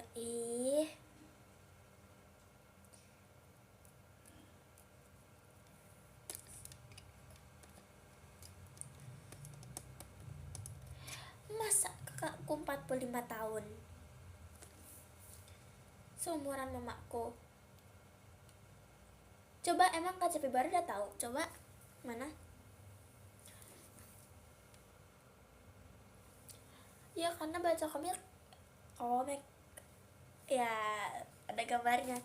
Masa kakakku 45 tahun, seumuran mamaku. Coba, emang KCP baru udah tahu? Coba mana? Ya karena baca komik ya ada gambarnya.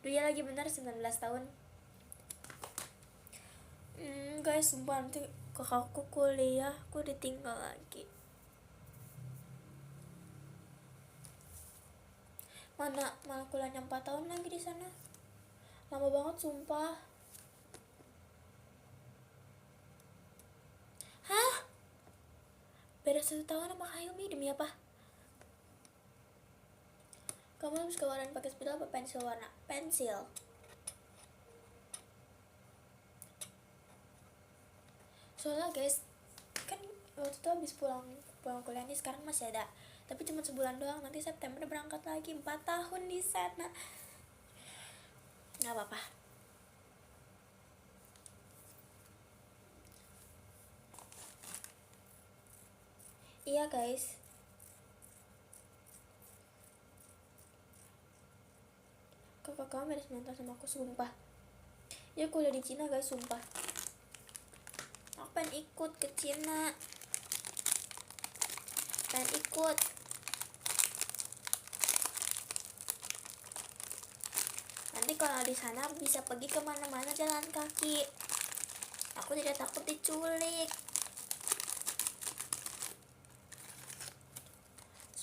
Dia lagi benar 19 tahun. Guys, sumpah nanti kakakku kuliah aku ditinggal lagi. Mana kuliahnya 4 tahun lagi di sana. Lama banget sumpah. Beda 1 tahun sama Hayumi, demi apa? Kamu harus ke warna pakai spidol apa pensil warna? Pensil. Soalnya guys, kan waktu itu habis pulang kuliah nih, sekarang masih ada, tapi cuma sebulan doang, nanti September berangkat lagi, 4 tahun di sana. Nggak apa-apa. Iya guys, kakak kamu beda 9 tahun sama aku, sumpah. Ya kuliah di Cina guys, sumpah. Aku pengen ikut ke Cina, nanti kalau di sana bisa pergi kemana-mana jalan kaki. Aku tidak takut diculik.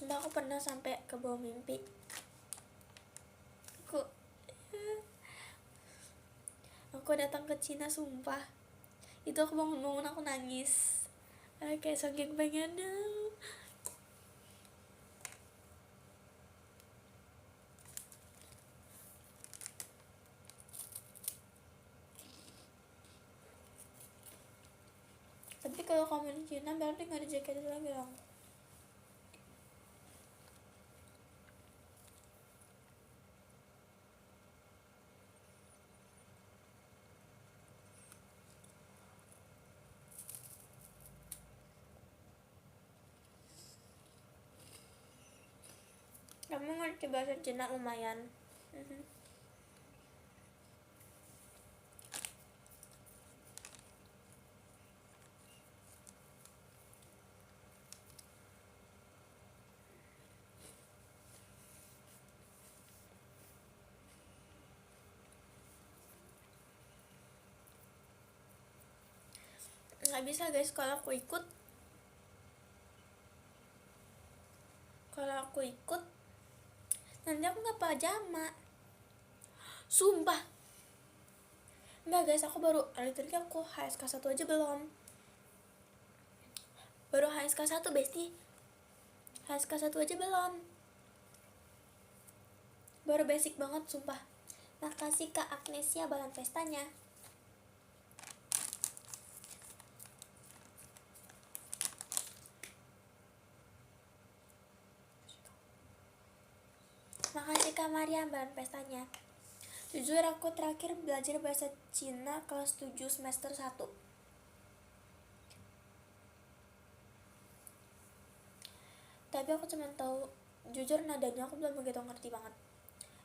Sumpah aku pernah sampai ke bawah mimpi. Aku datang ke Cina, sumpah. Itu aku bangun-bangun aku nangis. Kayak saking pengennya. Tapi kalau kamu di Cina berarti nggak ada jaket lagi dong. Kamu ngerti bahasa Cina lumayan. Nggak bisa guys, kalau aku ikut nanti aku nggak pajama, sumpah. Enggak guys, aku baru literally aku HSK 1 aja belum, baru HSK 1 bestie, HSK 1 aja belum, baru basic banget sumpah. Makasih Kak Agnesia balon pestanya. Makasih Kak Maria balon pestanya. Jujur aku terakhir belajar bahasa Cina kelas 7 semester 1. tapi aku cuma tahu, jujur nadanya aku belum begitu ngerti banget,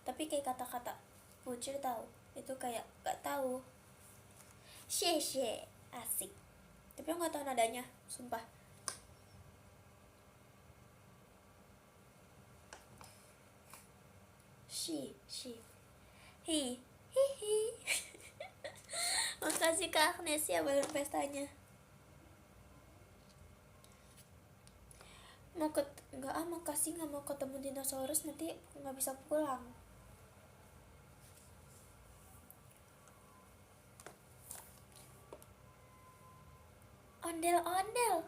tapi kayak kata-kata bucir tahu, itu kayak gak tahu she asik, tapi aku nggak tahu nadanya, sumpah. She hi hihi. Makasih Kak Agnes ya balon pestanya. Makasih, nggak mau ketemu dinosaurus, nanti nggak bisa pulang. Ondel-ondel.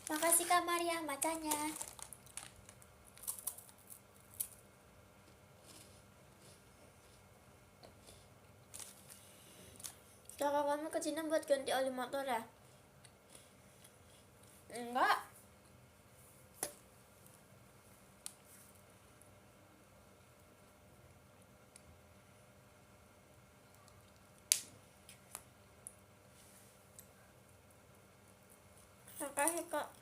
Makasih Kak Maria macanya. Kakak kamu ke Cina buat ganti oli motor ya? Enggak. Makasih Kak.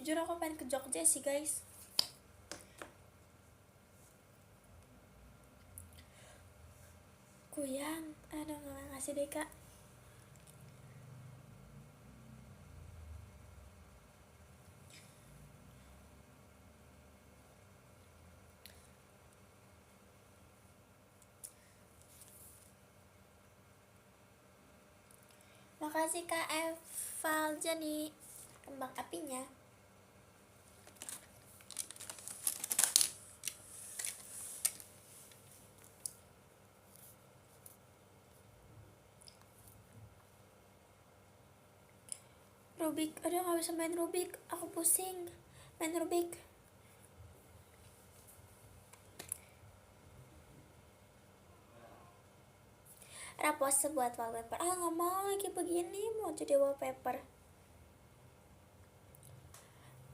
Jujur aku pengen ke Jogja sih guys. Kuyang, aduh gak ngasih deh Kak. Makasih Kak Eval jadi kembang apinya. Rubik, aduh gak bisa main Rubik, aku pusing main Rubik. Rapose buat wallpaper, gak mau lagi begini, mau jadi wallpaper.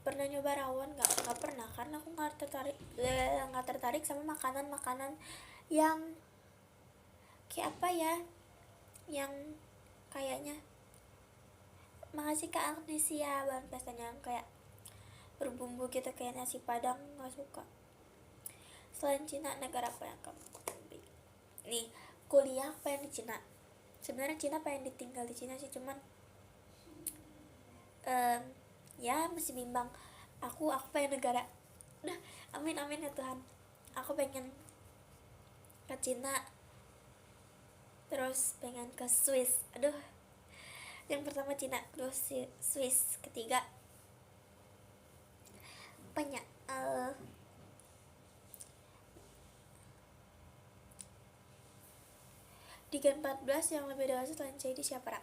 Pernah nyoba rawon nggak pernah, karena aku nggak tertarik sama makanan yang kayak apa ya, yang kayaknya. Makasih Kak Agnesia bahan pestanya, yang kayak berbumbu gitu kayak nasi padang, nggak suka. Selain Cina, negara apa yang kamu nih kuliah pengen di Cina? Sebenarnya Cina pengen ditinggal di Cina sih, cuman ya masih bimbang. Aku pengen negara, udah amin ya Tuhan, aku pengen ke Cina, terus pengen ke Swiss. Aduh, yang pertama Cina, terus Swiss, ketiga banyak di Gen 14 yang lebih dewasa selain Cedi siapa Ra?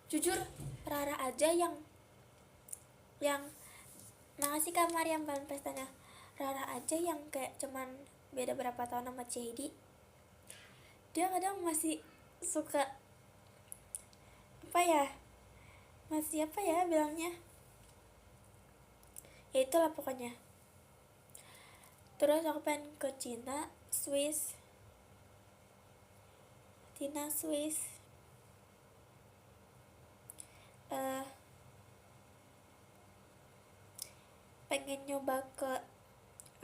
Jujur Rara aja yang makasih Kak Mariam bahan pestanya. Rara aja yang kayak cuman beda berapa tahun sama Cedi, dia kadang masih suka masih bilangnya ya itulah pokoknya. Terus aku pengen ke Cina, Swiss, pengen nyoba ke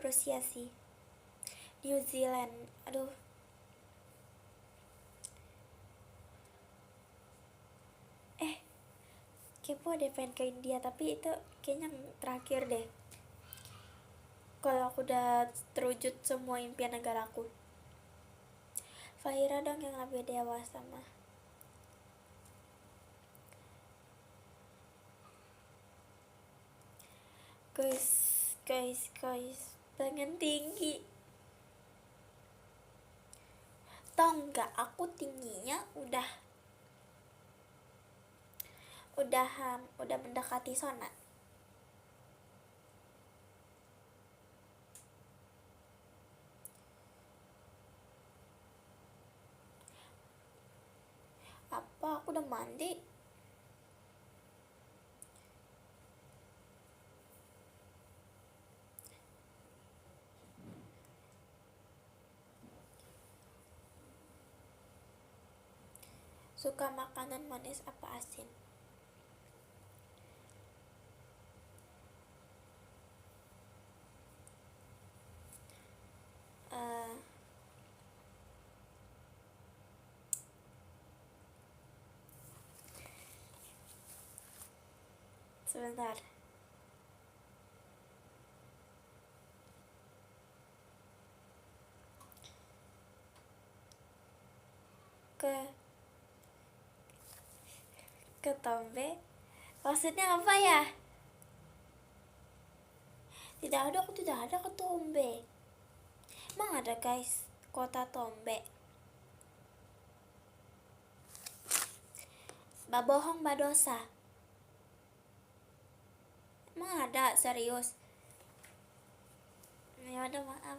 Rusia sih, New Zealand. Aduh, kepo deh pengen ke India, tapi itu kayaknya yang terakhir deh kalau aku udah terwujud semua impian negaraku. Fahira dong yang lebih dewasa mah. Guys pengen tinggi, Tau nggak, aku tingginya udah mendekati sana. Apa aku udah mandi? Suka makanan manis apa asin? Eh, Sebentar. Ke Ketombe maksudnya apa ya? Tidak ada, aku tidak ada ke Tombe. Emang ada guys kota Tombe? Babohong badosa. Emang ada, serius? Ya udah, maaf.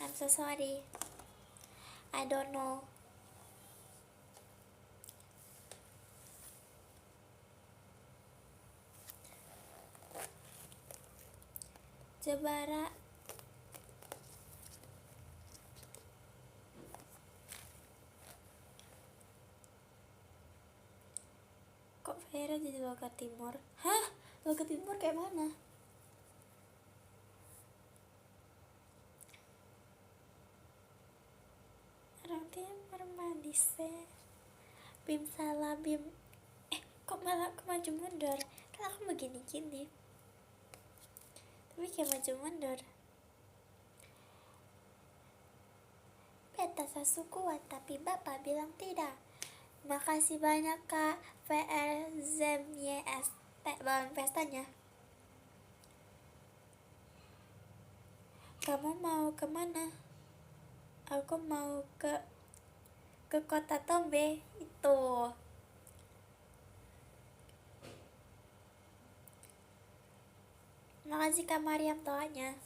I'm so sorry. I don't know. Jebara. Kok Vera jadi Loka Timur? Hah? Loka Timur kayak mana? Orang Timur Madise. Bim salah Bim. Kok malah aku maju mundur? Kan aku begini-gini. Tapi kayak maju mundur. Beta sasu kuat tapi bapak bilang tidak. Makasih banyak Kak VRZMYS balon pestanya. Kamu mau kemana? Aku mau ke kota Tombe itu. Makasih Kak Mariam doanya.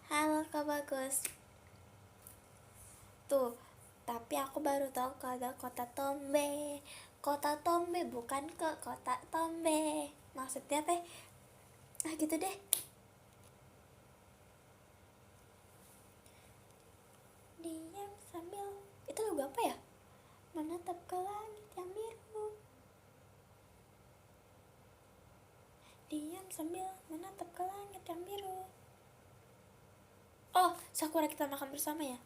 Halo Kak Bagus. Tuh, tapi aku baru tahu kalau ada kota Tombe. Kota Tombe, bukan ke kota Tombe. Maksudnya teh gitu deh. Diam sambil, itu lagu apa ya? Menatap ke langit yang biru. Diam sambil menatap ke langit yang biru. Oh, Sakura kita makan bersama ya.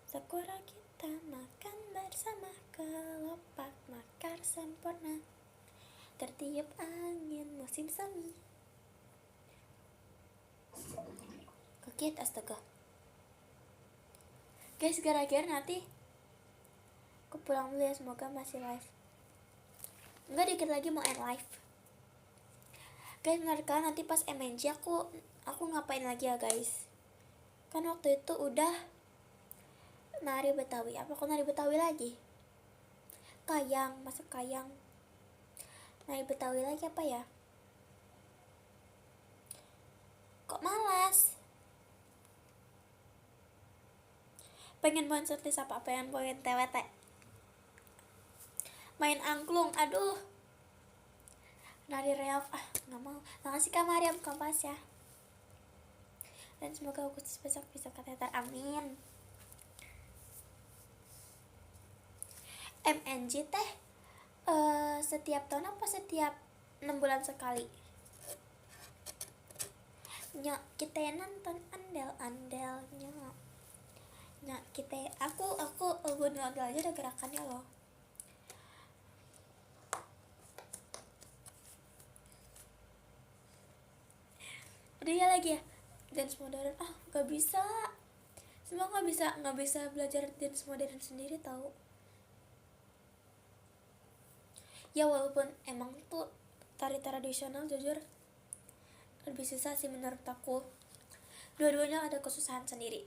Sakura kita makan bersama, kelopak makar sempurna, tertiup angin musim semi. Kaget, astaga. Guys, gara-gara nanti aku pulang dulu ya, semoga masih live. Enggak, dikit lagi mau end live. Guys, menurut kalian nanti pas MNG aku ngapain lagi ya guys? Kan waktu itu udah nari Betawi, apa aku nari Betawi lagi? Kayang, masuk kayang. Nari Betawi lagi apa ya? Kok malas? Pengen main setlist apa? Pengen main TWT? Main angklung, aduh. Nari reok, gak mau. Makasih Kak Mariam Kompas ya. Dan semoga aku besok bisa kateter, amin. MNG teh setiap tahun apa setiap 6 bulan sekali? Nyok, kita nonton andel-andelnya. Nyok, aku andel aja ada gerakannya loh. Udah ya lagi ya? dance modern, nggak bisa, semua nggak bisa belajar dance modern sendiri tahu. Ya walaupun emang tuh tari tradisional jujur lebih susah sih menurut aku, dua-duanya ada kesusahan sendiri.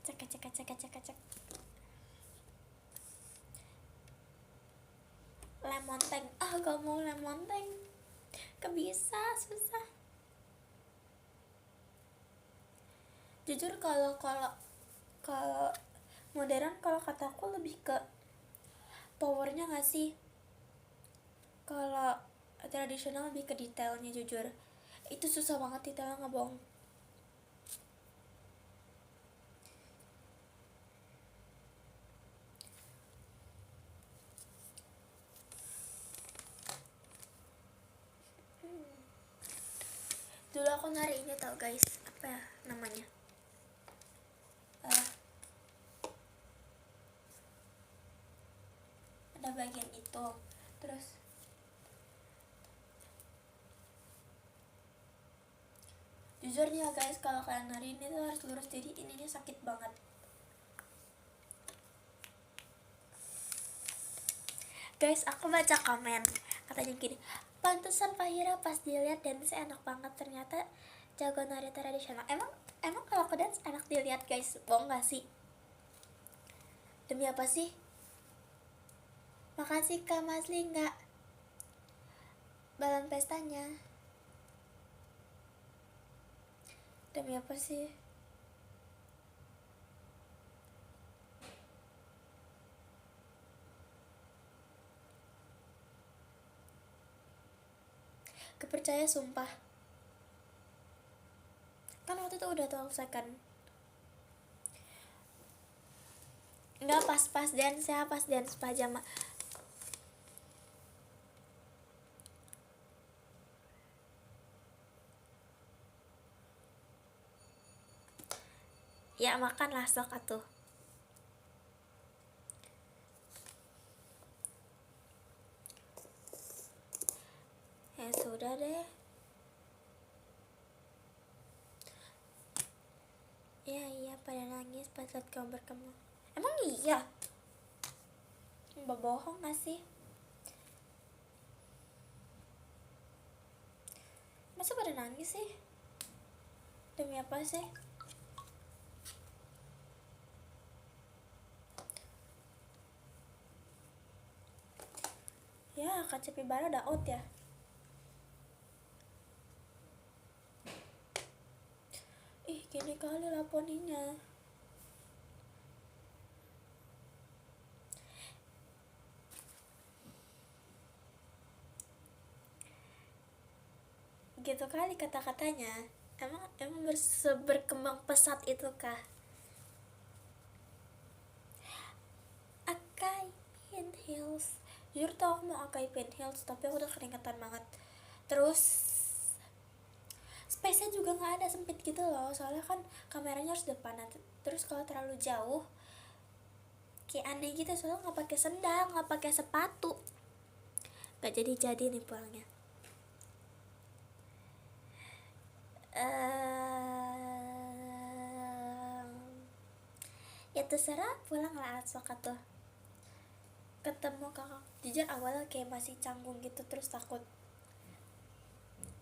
Cek cek cek cek cek cek. Lemon tank, gak mau lemon tank, kebisa susah. Jujur kalau kalau kalau modern kalau kataku lebih ke powernya nggak sih, kalau tradisional lebih ke detailnya jujur, itu susah banget detailnya nggak bohong. Dulu aku nari ini tau guys, apa ya namanya, ada bagian itu, terus jujur nih ya guys, kalau kalian nari ini tuh harus lurus, jadi ininya sakit banget. Guys, aku baca komen katanya gini, pantesan Fahira pas dilihat dance enak banget, ternyata jago nari tradisional. Emang kalau ke dance enak dilihat guys, bohong gak sih? Demi apa sih? Makasih Kak Masli, nggak balon pestanya. Demi apa sih? Kepercaya sumpah, kan waktu itu udah tahu second. Nggak, pas dance ya, pas dance pajama. Ya makanlah sok atuh. Ya sudah deh. Iya pada nangis pas liat kamu berkembang. Emang iya? Mbak bohong gak sih? Masa pada nangis sih? Demi apa sih? Ya KCP baru udah out ya. Ih gini kali lah poninya. Gitu kali kata-katanya. Emang berkembang pesat itu kah? Akai Pin Hills. Jujur tau aku mau Akai Pin Hills, tapi aku udah keringetan banget. Terus space-nya juga nggak ada, sempit gitu loh, soalnya kan kameranya harus depan. Terus kalau terlalu jauh kayak aneh gitu, soalnya nggak pakai sendal, nggak pakai sepatu, nggak jadi nih pulangnya. Ya terserah, pulang lah sokat tuh. Ketemu kakak, jujur awalnya kayak masih canggung gitu, terus takut,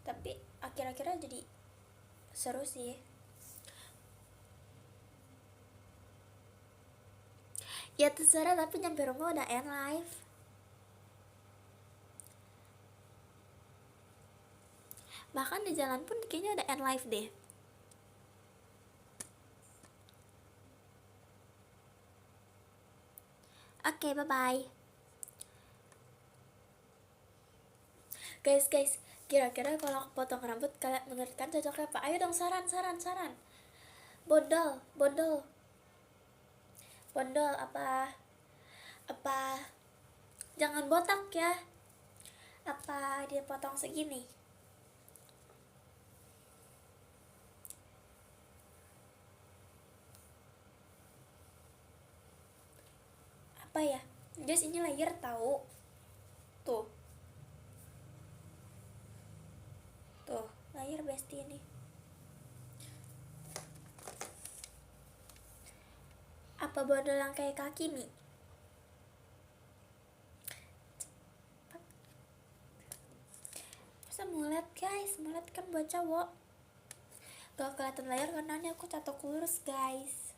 tapi akhir-akhirnya jadi seru sih. Ya terserah, tapi nyampe rumah udah end live. Bahkan di jalan pun kayaknya udah end live deh. Oke, bye bye guys. Kira-kira kalau aku potong rambut, kalian menurut kan cocoknya apa? Ayo dong, saran. Bondol apa jangan botak ya, apa dia potong segini? Apa ya, Guys, ini layer tahu. Tuh. Tuh, layer bestie ini. Apa bodoh kayak kaki nih? Masa mulet guys, mulet kan buat cowok. Gak kelihatan layar karena ini aku tato lurus guys.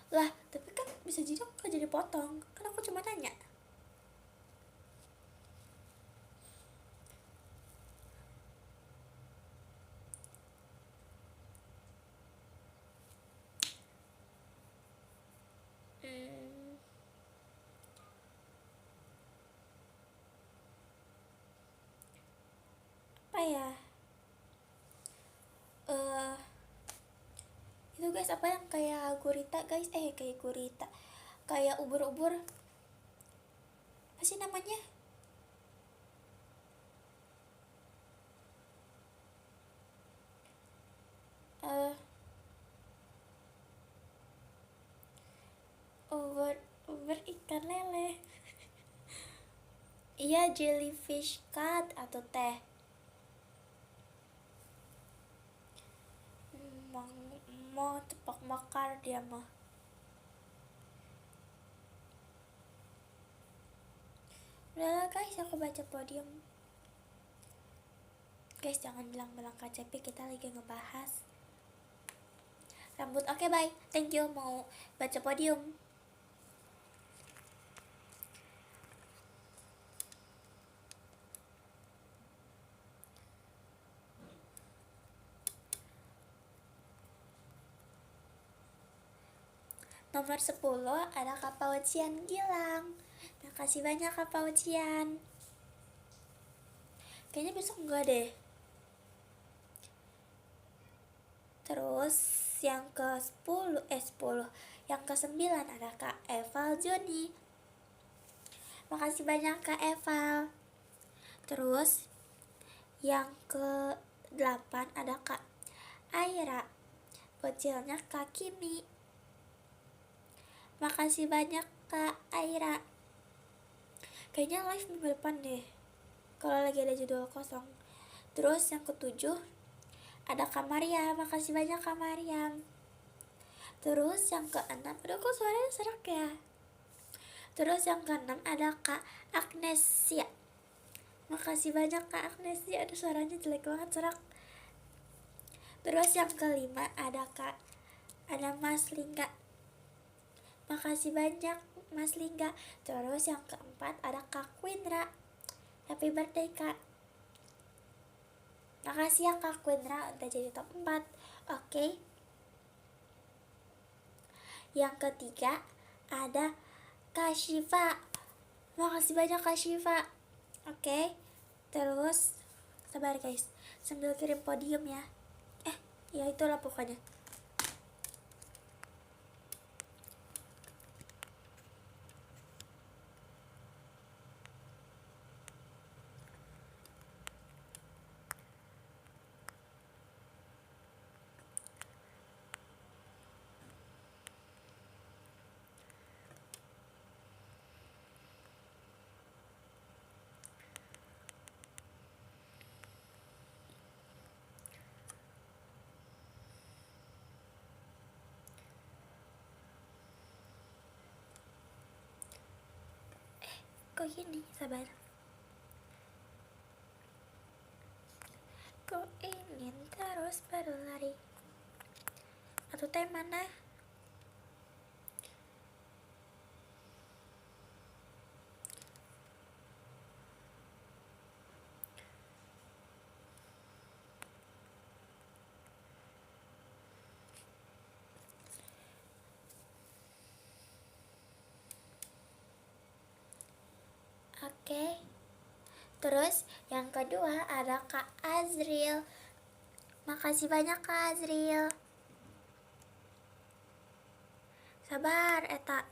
Lah, tapi kan bisa jadi aku gak jadi potong, kan aku cuma nanya. Apa ya? Itu guys, apa yang kayak gurita guys? Kayak gurita, kayak ubur-ubur, apa sih namanya? Ubur ikan lele. Iya, jellyfish cut atau teh. Mau tepak makar dia mah. Udahlah guys, aku baca podium. Guys, jangan bilang-bilang KCP, kita lagi ngebahas rambut. Oke, bye. Thank you, mau baca podium. Nomor 10 ada Kak Paucian Gilang. Makasih banyak Kak Paucian. Kayaknya besok enggak deh. Terus yang ke 10 yang ke 9 ada Kak Eval Joni. Makasih banyak Kak Eval. Terus yang ke 8 ada Kak Aira. Bocilnya Kak Kimi. Makasih banyak Kak Aira. Kayaknya live minggu depan deh, kalau lagi ada jadwal kosong. Terus yang ke-7 ada Kak Mariam. Makasih banyak Kak Mariam. Terus yang ke-6, aduh kok suaranya serak ya. Terus yang ke-6 ada Kak Agnesia. Makasih banyak Kak Agnesia. Aduh suaranya jelek banget, serak. Terus yang ke-5 ada Mas Lingga. Makasih banyak Mas Lingga. Terus yang ke-4 ada Kak Quindra. Happy birthday Kak. Makasih ya Kak Quindra udah jadi top 4. Oke. Yang ketiga ada Kak Shiva. Makasih banyak Kak Shiva. Oke. Terus sabar guys, sambil kirim podium ya. Ya itulah pokoknya. Kok gini, sabar. Kok ingin terus berlari, atau teh mana? Oke. Terus yang kedua ada Kak Azril. Makasih banyak Kak Azril. Sabar eta.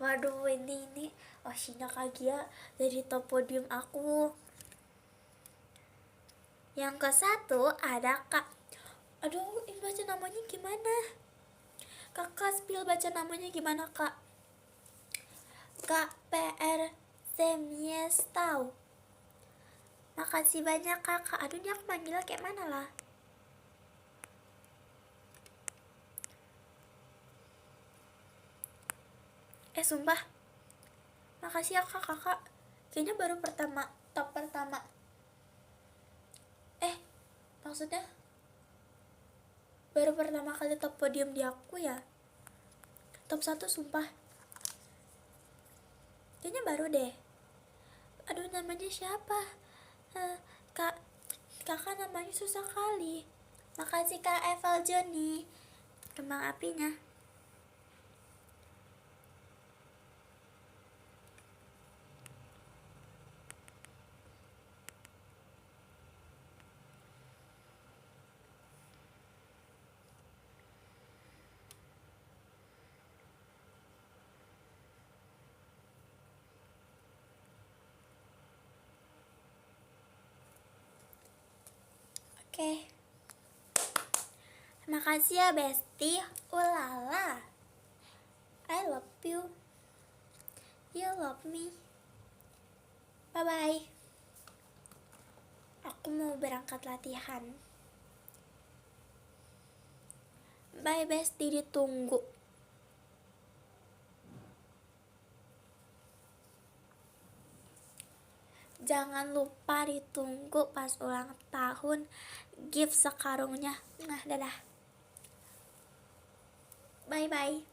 Waduh, ini Oshina Kagia dari top podium aku. Yang ke satu ada Kak. Aduh, ini baca namanya gimana? Kakak spill baca namanya gimana, Kak? Kak PR Semiestau. Makasih banyak, Kakak. Aduh, ini aku manggilnya kayak mana lah? Sumpah. Makasih ya, Kakak. Kayaknya baru top pertama. Maksudnya baru pertama kali top podium di aku ya. Top 1 sumpah. Kayaknya baru deh. Aduh, namanya siapa? Kakak namanya susah kali. Makasih Kak Eval Johnny. Kembang apinya. Oke. Makasih ya Besti. Ulala. I love you. You love me. Bye bye. Aku mau berangkat latihan. Bye Besti, ditunggu. Jangan lupa ditunggu pas ulang tahun gift sekarungnya. Nah, dadah. Bye bye.